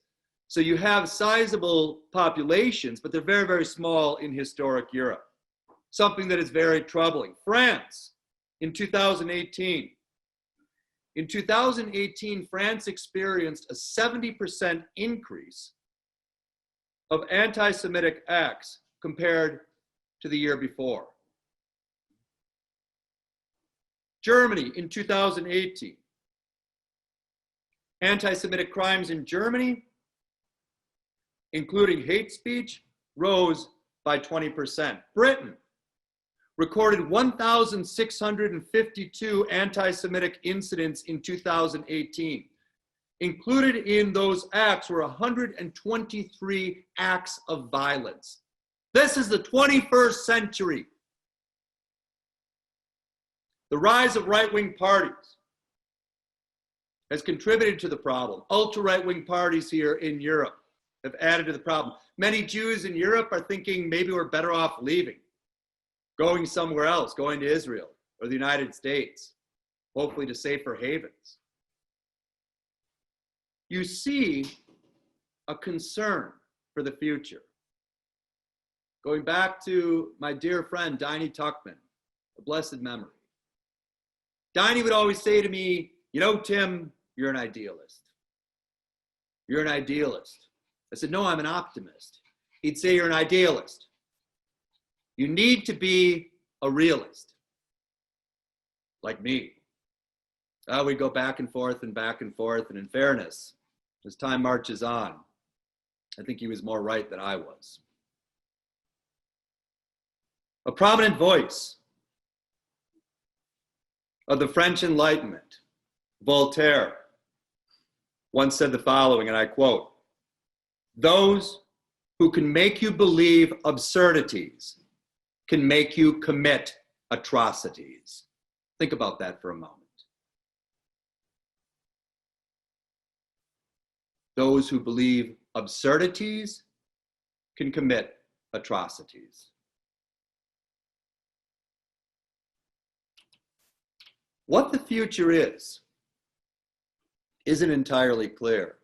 So you have sizable populations, but they're very, very small in historic Europe. Something that is very troubling. France, in 2018. In 2018, France experienced a 70% increase of anti-Semitic acts compared to the year before. Germany, in 2018. Anti-Semitic crimes in Germany, including hate speech, rose by 20%. Britain recorded 1,652 anti-Semitic incidents in 2018. Included in those acts were 123 acts of violence. This is the 21st century. The rise of right-wing parties, has contributed to the problem. Ultra-right-wing parties here in Europe have added to the problem. Many Jews in Europe are thinking maybe we're better off leaving, going somewhere else, going to Israel or the United States, hopefully to safer havens. You see a concern for the future. Going back to my dear friend, Diney Tuckman, a blessed memory. Diney would always say to me, you know, Tim, you're an idealist. You're an idealist. I said, no, I'm an optimist. He'd say, you're an idealist. You need to be a realist, like me. We go back and forth and back and forth. And in fairness, as time marches on, I think he was more right than I was. A prominent voice of the French Enlightenment, Voltaire, once said the following, and I quote, "Those who can make you believe absurdities can make you commit atrocities." Think about that for a moment. Those who believe absurdities can commit atrocities. What the future is isn't entirely clear.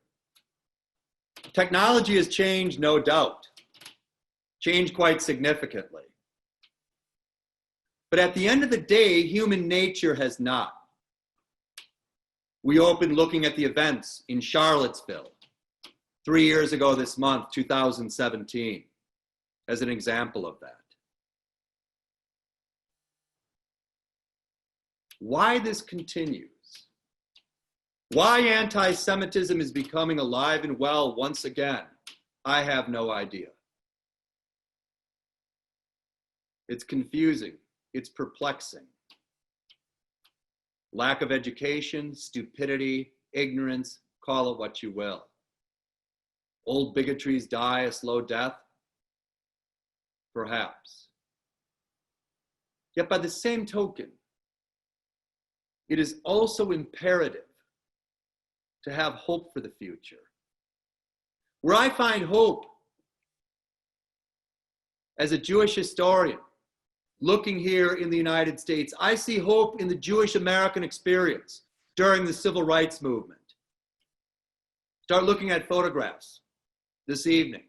Technology has changed, no doubt, changed quite significantly. But at the end of the day, human nature has not. We opened looking at the events in Charlottesville 3 years ago this month, 2017, as an example of that. Why this continues, why anti-Semitism is becoming alive and well once again, I have no idea. It's confusing, it's perplexing. Lack of education, stupidity, ignorance, call it what you will. Old bigotries die a slow death? Perhaps. Yet by the same token, it is also imperative to have hope for the future. Where I find hope as a Jewish historian, looking here in the United States, I see hope in the Jewish American experience during the Civil Rights Movement. Start looking at photographs this evening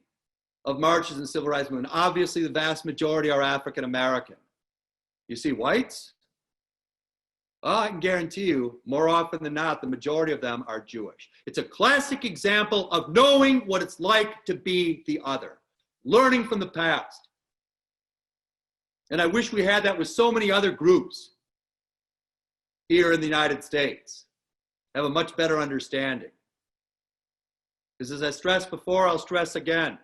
of marches in the Civil Rights Movement. Obviously, the vast majority are African American. You see whites? I can guarantee you, more often than not, the majority of them are Jewish. It's a classic example of knowing what it's like to be the other, learning from the past. And I wish we had that with so many other groups here in the United States, have a much better understanding. Because as I stressed before, I'll stress again.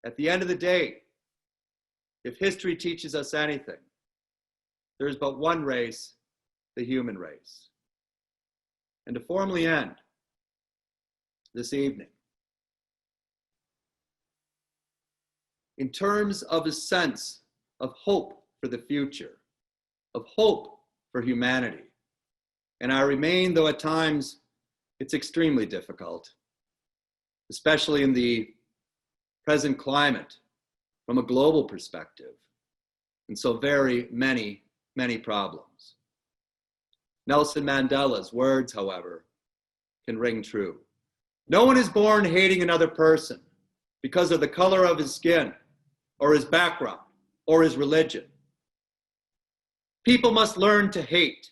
At the end of the day, if history teaches us anything, there's but one race, the human race. And to formally end this evening, in terms of a sense of hope for the future, of hope for humanity, and I remain, though at times it's extremely difficult, especially in the present climate from a global perspective, and so very many, many problems. Nelson Mandela's words, however, can ring true. No one is born hating another person because of the color of his skin, or his background, or his religion. People must learn to hate.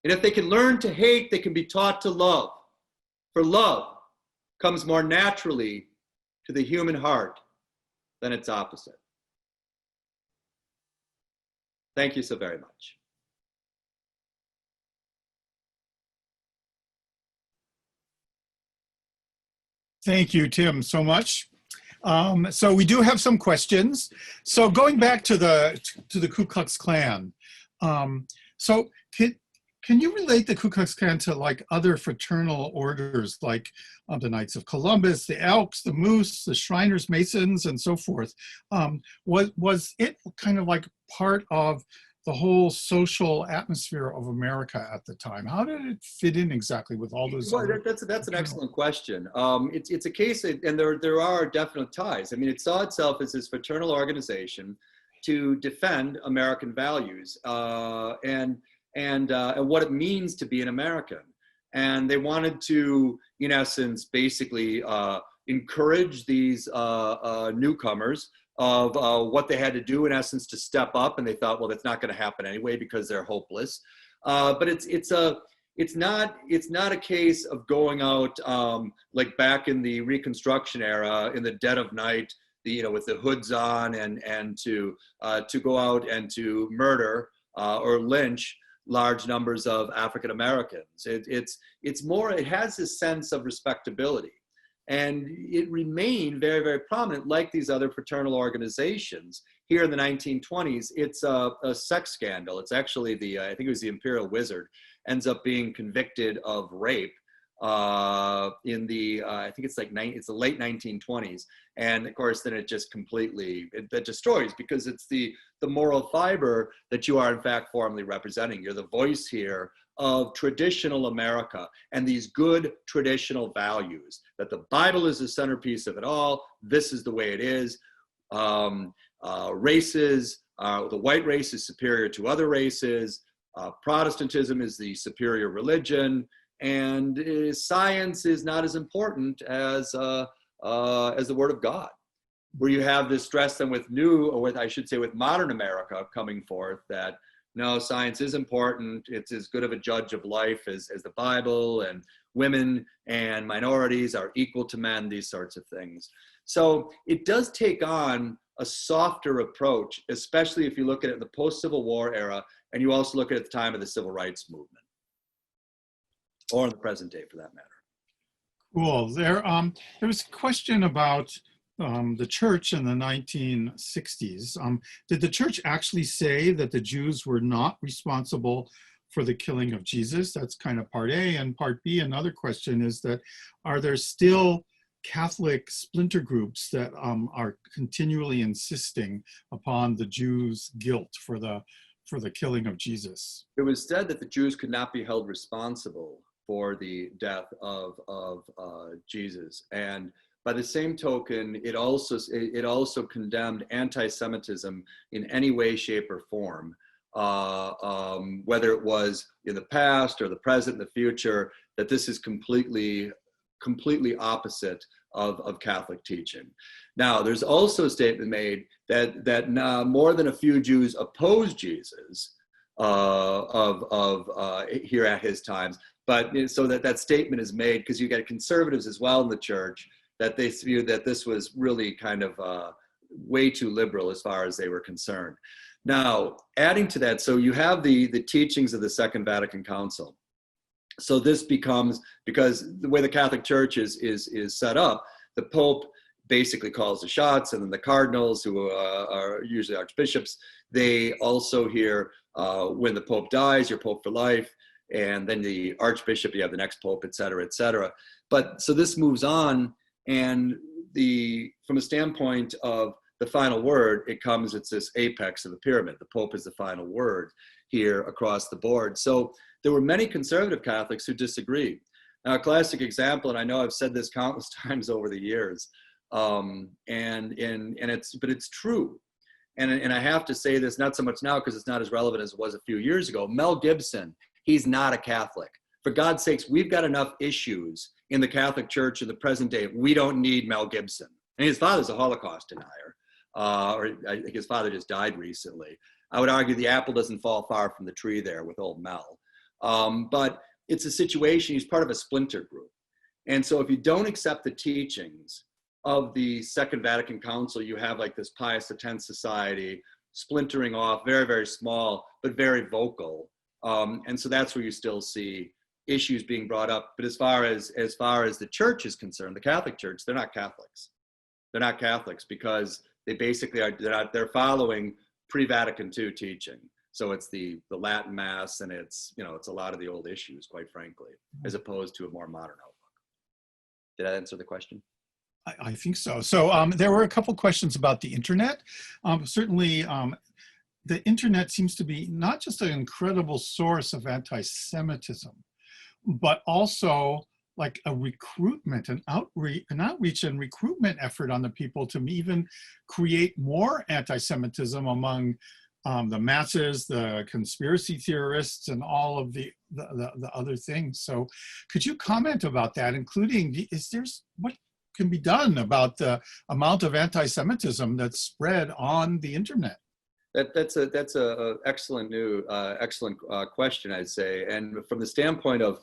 And if they can learn to hate, they can be taught to love. For love comes more naturally to the human heart than its opposite. Thank you so very much. Thank you, Tim, so much. So we do have some questions. So going back to the Ku Klux Klan, so can you relate the Ku Klux Klan to like other fraternal orders, like the Knights of Columbus, the Elks, the Moose, the Shriners, Masons, and so forth? Was it kind of like part of the whole social atmosphere of America at the time? How did it fit in exactly with all those? Well, that's an excellent question. It's a case, and there are definite ties. I mean, it saw itself as this fraternal organization to defend American values and what it means to be an American. And they wanted to, in essence, basically encourage these newcomers of what they had to do, in essence, to step up. And they thought, well, that's not going to happen anyway because they're hopeless. But it's not a case of going out like back in the Reconstruction era in the dead of night, with the hoods on and to go out and to murder or lynch large numbers of African Americans. It's more, it has this sense of respectability. And it remained very, very prominent, like these other fraternal organizations. Here in the 1920s, it's a sex scandal. It's actually I think it was the Imperial Wizard, ends up being convicted of rape in the, I think it's it's the late 1920s. And of course, then it just completely, that destroys, because it's the moral fiber that you are in fact formally representing. You're the voice here of traditional America and these good traditional values, that the Bible is the centerpiece of it all. This is the way it is. Races, the white race is superior to other races. Protestantism is the superior religion, and science is not as important as the Word of God. Where you have this stress then with with modern America coming forth, that no, science is important. It's as good of a judge of life as the Bible, and women and minorities are equal to men, these sorts of things. So it does take on a softer approach, especially if you look at it in the post-Civil War era, and you also look at it at the time of the Civil Rights Movement, or in the present day for that matter. Cool. There was a question about the church in the 1960s. Did the church actually say that the Jews were not responsible for the killing of Jesus? That's kind of part A. And part B, another question is that, are there still Catholic splinter groups that are continually insisting upon the Jews' guilt for the killing of Jesus? It was said that the Jews could not be held responsible for the death of Jesus. And by the same token, it also condemned anti-Semitism in any way, shape, or form, whether it was in the past or the present, the future, that this is completely opposite of Catholic teaching. Now, there's also a statement made that more than a few Jews opposed Jesus here at his times, but so that statement is made because you get conservatives as well in the church, that they viewed that this was really kind of way too liberal as far as they were concerned. Now, adding to that, so you have the teachings of the Second Vatican Council. So this becomes, because the way the Catholic Church is set up, the Pope basically calls the shots, and then the cardinals, who are usually archbishops, they also hear when the Pope dies, you're Pope for life, and then the archbishop, you have the next Pope, et cetera, et cetera. But so this moves on, and from a standpoint of the final word, it's this apex of the pyramid. The Pope is the final word here across the board. So there were many conservative Catholics who disagreed. Now, a classic example, and I know I've said this countless times over the years, but it's true. And I have to say this, not so much now because it's not as relevant as it was a few years ago. Mel Gibson, he's not a Catholic. For God's sakes, we've got enough issues in the Catholic Church in the present day. We don't need Mel Gibson. And his father's a Holocaust denier, or I think his father just died recently. I would argue the apple doesn't fall far from the tree there with old Mel. But it's a situation, he's part of a splinter group. And so if you don't accept the teachings of the Second Vatican Council, you have like this Pius X society splintering off, very, very small, but very vocal. And so that's where you still see issues being brought up. But as far as the church is concerned, the Catholic Church, they're not Catholics. They're not Catholics because they basically they're following pre-Vatican II teaching. So it's the Latin Mass, and it's a lot of the old issues, quite frankly, as opposed to a more modern outlook. Did I answer the question? I think so. So there were a couple questions about the internet. Certainly, the internet seems to be not just an incredible source of anti-Semitism, but also like a recruitment, an outreach and recruitment effort on the people to even create more anti-Semitism among the masses, the conspiracy theorists, and all of the other things. So could you comment about that, including, what can be done about the amount of anti-Semitism that's spread on the internet? That's a excellent question, I'd say. And from the standpoint of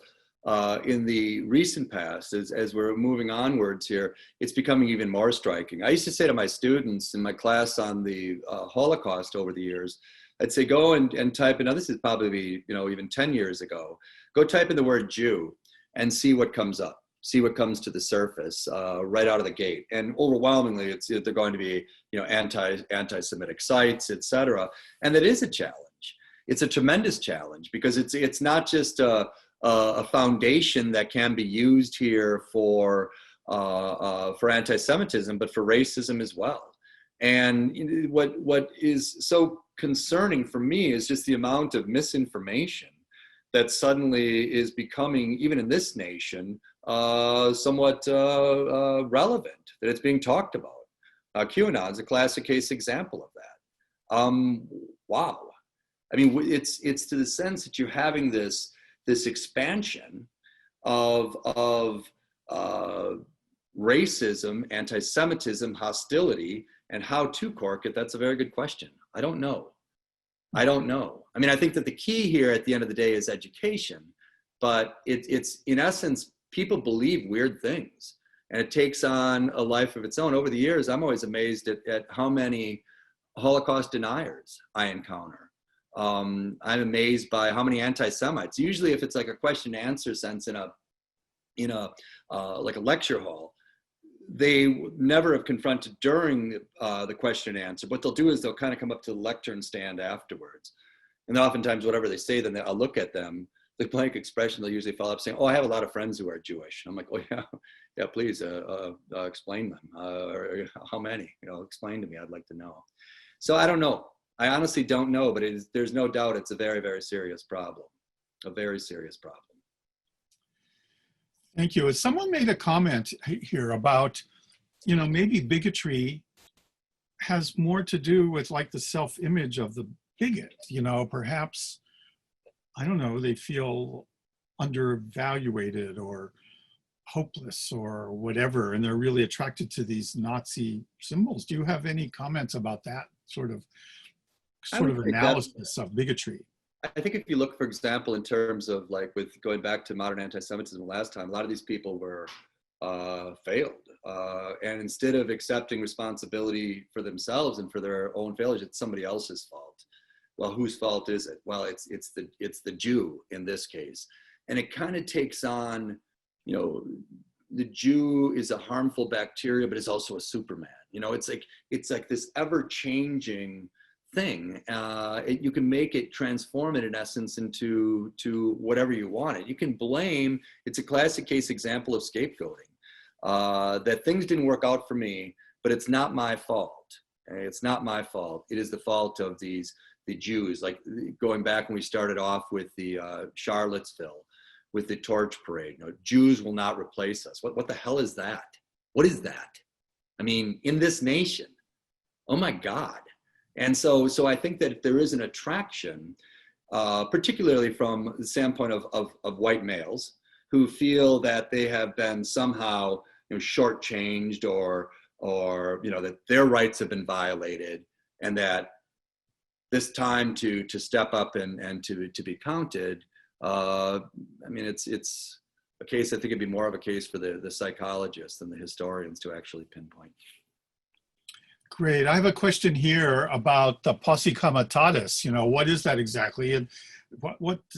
in the recent past, as we're moving onwards here, it's becoming even more striking. I used to say to my students in my class on the Holocaust over the years, I'd say, go and type in, now this is probably, even 10 years ago, go type in the word Jew and see what comes up, see what comes to the surface right out of the gate. And overwhelmingly, they're going to be, anti-Semitic sites, et cetera. And that is a challenge. It's a tremendous challenge because it's not just a foundation that can be used here for anti-Semitism, but for racism as well. And what is so concerning for me is just the amount of misinformation that suddenly is becoming, even in this nation, somewhat relevant, that it's being talked about. QAnon is a classic case example of that. Wow. I mean, it's to the sense that you're having this expansion of racism, anti-Semitism, hostility, and how to cork it. That's a very good question. I don't know. I mean, I think that the key here at the end of the day is education, but it's in essence, people believe weird things, and it takes on a life of its own. Over the years, I'm always amazed at how many Holocaust deniers I encounter. I'm amazed by how many anti-Semites. Usually, if it's like a question and answer sense in a like a lecture hall, they never have confronted during the question and answer. What they'll do is they'll kind of come up to the lectern stand afterwards, and oftentimes whatever they say, then I'll look at them. The blank expression, they'll usually follow up saying, "Oh, I have a lot of friends who are Jewish." And I'm like, "Oh yeah, please explain them. Or how many? Explain to me. I'd like to know." So I don't know. I honestly don't know, but there's no doubt it's a very, very serious problem. A very serious problem. Thank you. Someone made a comment here about, maybe bigotry has more to do with like the self-image of the bigot. Perhaps, I don't know, they feel undervaluated or hopeless or whatever, and they're really attracted to these Nazi symbols. Do you have any comments about that sort of analysis of bigotry? I think if you look, for example, in terms of like with going back to modern anti-Semitism last time, a lot of these people were failed. And instead of accepting responsibility for themselves and for their own failures, it's somebody else's fault. Well, whose fault is it? Well, it's the Jew in this case. And it kind of takes on, the Jew is a harmful bacteria, but it's also a Superman. It's like this ever-changing thing. You can make it, transform it in essence into whatever you want it. You can blame, it's a classic case example of scapegoating, that things didn't work out for me, but it's not my fault. Okay? It's not my fault. It is the fault of the Jews, like going back when we started off with the Charlottesville, with the torch parade. Jews will not replace us. What the hell is that? What is that? I mean, in this nation, oh my God. And so I think that if there is an attraction, particularly from the standpoint of white males who feel that they have been somehow shortchanged or that their rights have been violated, and that this time to step up and to be counted. I mean, it's a case, I think it'd be more of a case for the psychologists than the historians to actually pinpoint. Great. I have a question here about the posse comitatus. What is that exactly, and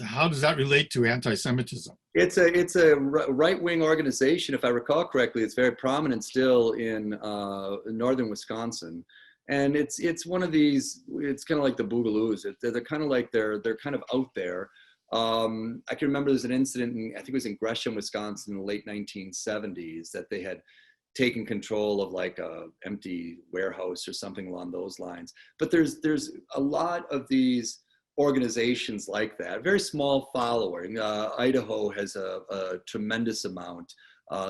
how does that relate to anti-Semitism? It's a right-wing organization, if I recall correctly. It's very prominent still in northern Wisconsin, and it's one of these. It's kind of like the Boogaloos. They're kind of like they're kind of out there. I can remember there's an incident I think it was in Gresham, Wisconsin, in the late 1970s, that they had taking control of like a empty warehouse or something along those lines. But there's a lot of these organizations like that, very small following. Idaho has a tremendous amount,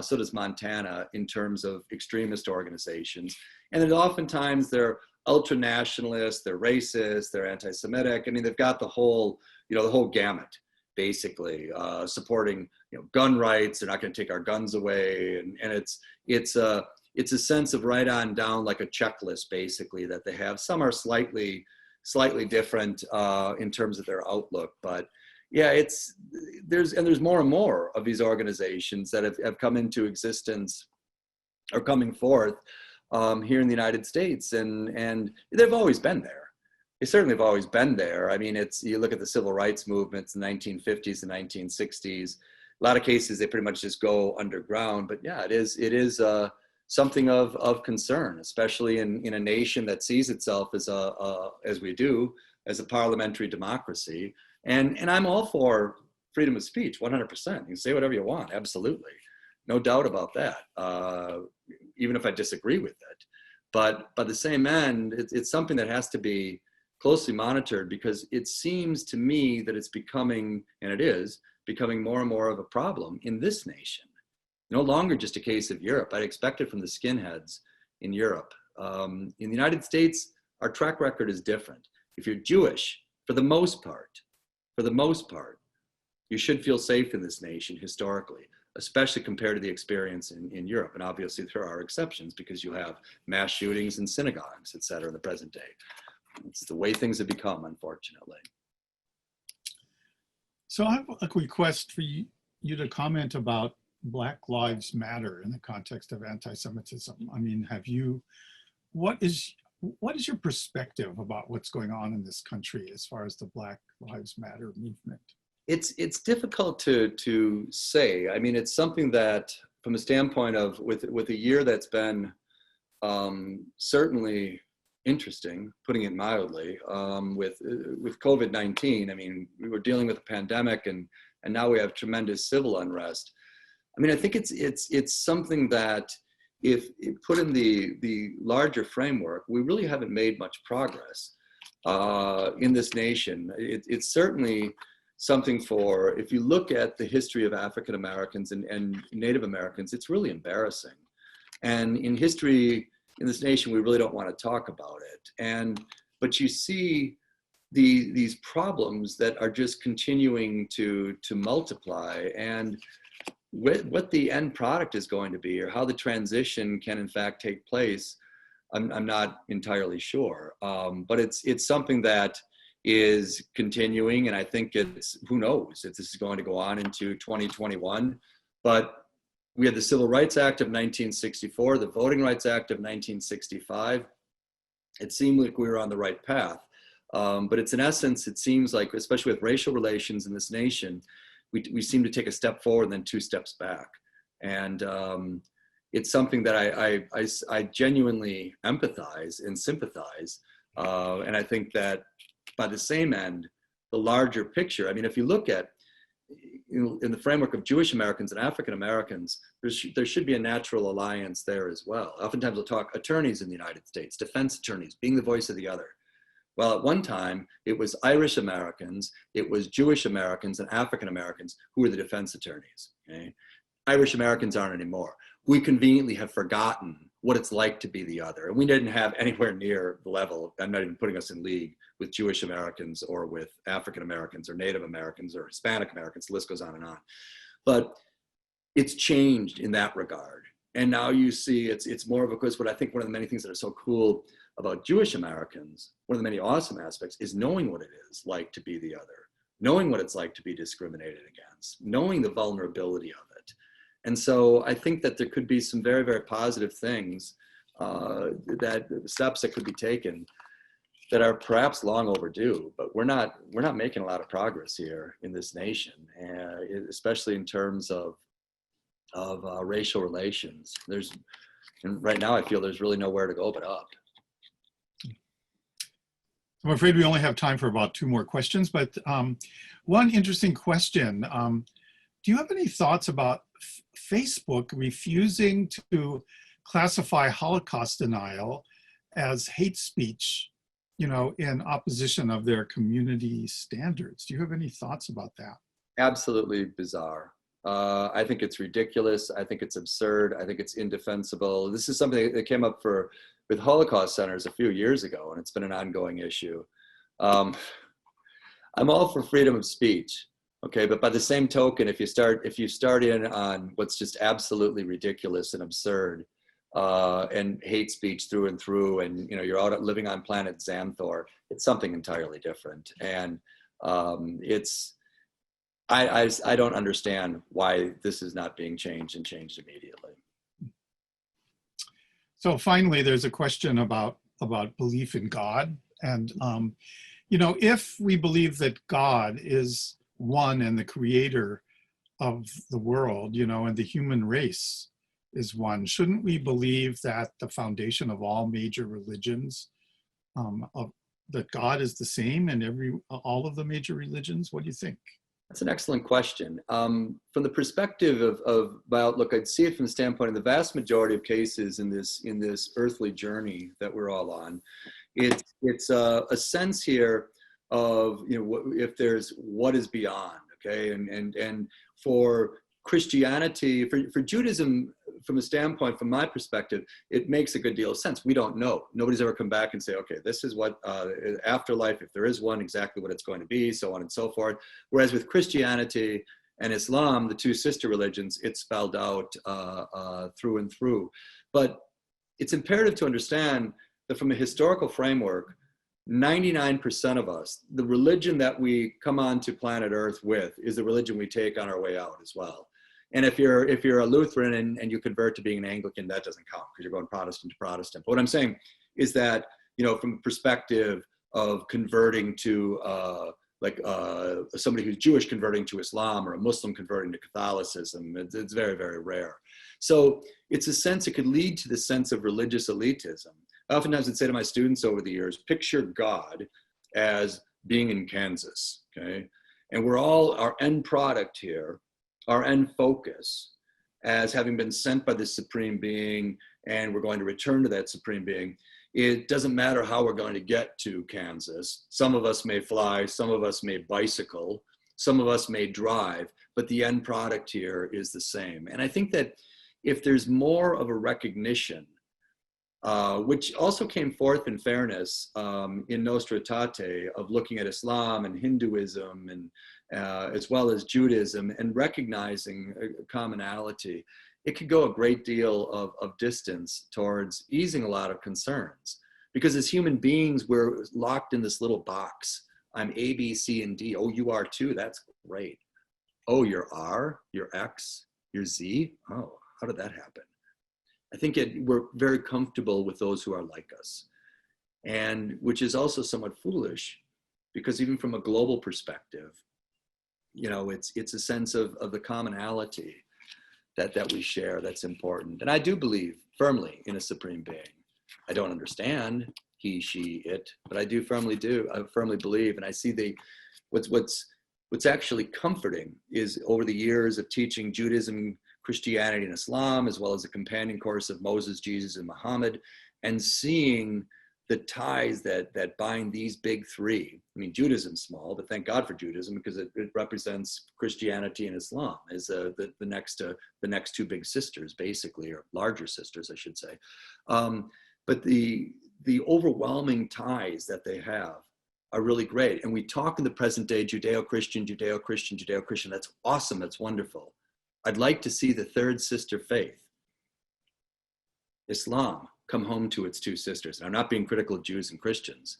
so does Montana, in terms of extremist organizations. And then oftentimes they're ultra nationalists, they're racist, they're anti-Semitic. I mean, they've got the whole, the whole gamut, basically, supporting, gun rights. They're not going to take our guns away. And it's a sense of right on down, like a checklist, basically, that they have. Some are slightly different in terms of their outlook, but yeah, there's more and more of these organizations that have come into existence or coming forth here in the United States, and they've always been there. They certainly have always been there. I mean, you look at the civil rights movements in the 1950s and 1960s. A lot of cases they pretty much just go underground, but yeah, it is something of concern, especially in a nation that sees itself as we do, as a parliamentary democracy. And I'm all for freedom of speech, 100%. You can say whatever you want, absolutely. No doubt about that, even if I disagree with it. But by the same end, it's something that has to be closely monitored, because it seems to me that it's becoming, and it is, becoming more and more of a problem in this nation. No longer just a case of Europe. I'd expect it from the skinheads in Europe. In the United States, our track record is different. If you're Jewish, for the most part, you should feel safe in this nation historically, especially compared to the experience in Europe. And obviously there are exceptions, because you have mass shootings in synagogues, et cetera, in the present day. It's the way things have become, unfortunately. So I have a request for you to comment about Black Lives Matter in the context of anti-Semitism. I mean, what is your perspective about what's going on in this country as far as the Black Lives Matter movement? It's difficult to say. I mean, it's something that, from a standpoint of with a year that's been certainly interesting, putting it mildly, with COVID-19. I mean, we were dealing with a pandemic, and now we have tremendous civil unrest. I mean, I think it's something that, if put in the larger framework, we really haven't made much progress in this nation. It's certainly something for, if you look at the history of African Americans and Native Americans, it's really embarrassing. And in history in this nation, we really don't want to talk about it. But you see these problems that are just continuing to multiply, and what the end product is going to be, or how the transition can in fact take place, I'm not entirely sure. But it's something that is continuing, and I think who knows if this is going to go on into 2021. But we had the Civil Rights Act of 1964, the Voting Rights Act of 1965. It seemed like we were on the right path. But it's, in essence, it seems like, especially with racial relations in this nation, we seem to take a step forward and then 2 steps back. And it's something that I genuinely empathize and sympathize. And I think that by the same end, the larger picture, I mean, if you look at, in the framework of Jewish Americans and African Americans, there should be a natural alliance there as well. Oftentimes we'll talk attorneys in the United States, defense attorneys, being the voice of the other. Well, at one time, it was Irish Americans, it was Jewish Americans and African Americans who were the defense attorneys. Okay? Irish Americans aren't anymore. We conveniently have forgotten what it's like to be the other. And we didn't have anywhere near the level, I'm not even putting us in league, with Jewish Americans or with African Americans or Native Americans or Hispanic Americans, the list goes on and on. But it's changed in that regard. And now you see it's more of a, because what I think one of the many things that are so cool about Jewish Americans, one of the many awesome aspects, is knowing what it is like to be the other, knowing what it's like to be discriminated against, knowing the vulnerability of it. And so I think that there could be some very, very positive things, steps that could be taken that are perhaps long overdue, but we're not making a lot of progress here in this nation, especially in terms of racial relations. And right now I feel there's really nowhere to go but up. I'm afraid we only have time for about 2 more questions, but one interesting question. Do you have any thoughts about Facebook refusing to classify Holocaust denial as hate speech, in opposition of their community standards. Do you have any thoughts about that? Absolutely bizarre. I think it's ridiculous. I think it's absurd. I think it's indefensible. This is something that came up with Holocaust centers a few years ago, and it's been an ongoing issue. I'm all for freedom of speech, okay, but by the same token, if you start in on what's just absolutely ridiculous and absurd, and hate speech through and through, and you're out living on planet Xanthor, it's something entirely different. And I don't understand why this is not being changed and changed immediately. So finally, there's a question about belief in God. And, if we believe that God is one and the creator of the world, and the human race is one, shouldn't we believe that the foundation of all major religions, that God is the same in all of the major religions? What do you think? That's an excellent question. From the perspective of my outlook, I'd see it from the standpoint of the vast majority of cases in this earthly journey that we're all on. It's a sense here of if there's what is beyond, okay, and for Christianity, for Judaism, from a standpoint, from my perspective, it makes a good deal of sense. We don't know. Nobody's ever come back and say, okay, this is what afterlife, if there is one, exactly what it's going to be, so on and so forth. Whereas with Christianity and Islam, the two sister religions, it's spelled out through and through. But it's imperative to understand that from a historical framework, 99% of us, the religion that we come onto planet Earth with is the religion we take on our way out as well. And if you're a Lutheran and you convert to being an Anglican, that doesn't count because you're going Protestant to Protestant. But what I'm saying is that, from a perspective of converting to somebody who's Jewish converting to Islam, or a Muslim converting to Catholicism, it's very, very rare. So it's a sense, it could lead to the sense of religious elitism. I oftentimes would say to my students over the years, picture God as being in Kansas, okay? And we're all, our end product here, our end focus, as having been sent by the Supreme Being, and we're going to return to that Supreme Being. It doesn't matter how we're going to get to Kansas. Some of us may fly, some of us may bicycle, some of us may drive, but the end product here is the same. And I think that if there's more of a recognition, which also came forth in fairness in Nostra Aetate, of looking at Islam and Hinduism and as well as Judaism, and recognizing a commonality, it could go a great deal of distance towards easing a lot of concerns. Because as human beings, we're locked in this little box. I'm A, B, C, and D. Oh, you are too? That's great. Oh, you're R, you're X, you're Z? Oh, how did that happen? I think we're very comfortable with those who are like us, and which is also somewhat foolish, because even from a global perspective, it's a sense of the commonality that we share that's important. And I do believe firmly in a supreme being. I don't understand he, she, it, but I firmly believe, and I see what's actually comforting is over the years of teaching Judaism, Christianity, and Islam, as well as a companion course of Moses, Jesus, and Muhammad, and seeing the ties that bind these big three. I mean, Judaism's small, but thank God for Judaism, because it represents Christianity and Islam as the next two big sisters, basically, or larger sisters, I should say. But the overwhelming ties that they have are really great. And we talk in the present day, Judeo-Christian, Judeo-Christian, Judeo-Christian. That's awesome. That's wonderful. I'd like to see the third sister faith, Islam, come home to its two sisters. And I'm not being critical of Jews and Christians,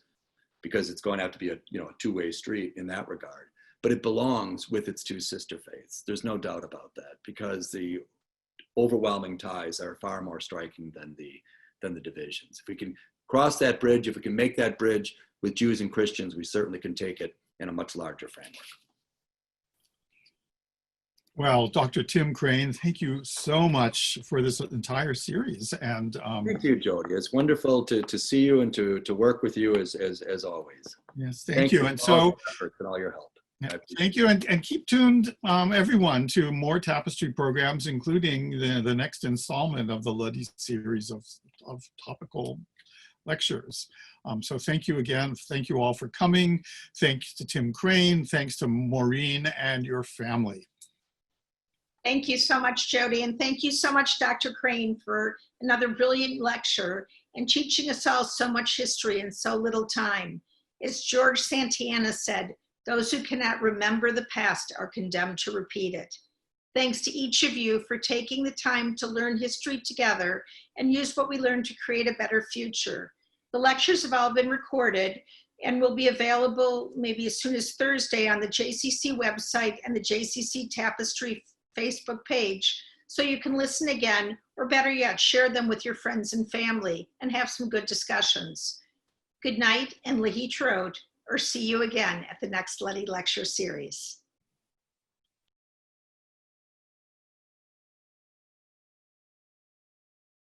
because it's going to have to be a two-way street in that regard. But it belongs with its two sister faiths. There's no doubt about that, because the overwhelming ties are far more striking than the divisions. If we can cross that bridge, if we can make that bridge with Jews and Christians, we certainly can take it in a much larger framework. Well, Dr. Tim Crain, thank you so much for this entire series. And thank you, Jody. It's wonderful to see you and to work with you as always. Yes, thank you. And so, efforts and all your help. Thank you, and keep tuned, everyone, to more Tapestry programs, including the next installment of the Luddy series of topical lectures. So thank you again. Thank you all for coming. Thanks to Tim Crain. Thanks to Maureen and your family. Thank you so much, Jody. And thank you so much, Dr. Crain, for another brilliant lecture and teaching us all so much history in so little time. As George Santayana said, those who cannot remember the past are condemned to repeat it. Thanks to each of you for taking the time to learn history together and use what we learned to create a better future. The lectures have all been recorded and will be available maybe as soon as Thursday on the JCC website and the JCC Tapestry Facebook page, so you can listen again, or better yet, share them with your friends and family and have some good discussions. Good night and Lahitraot, or see you again at the next Luddy Lecture Series.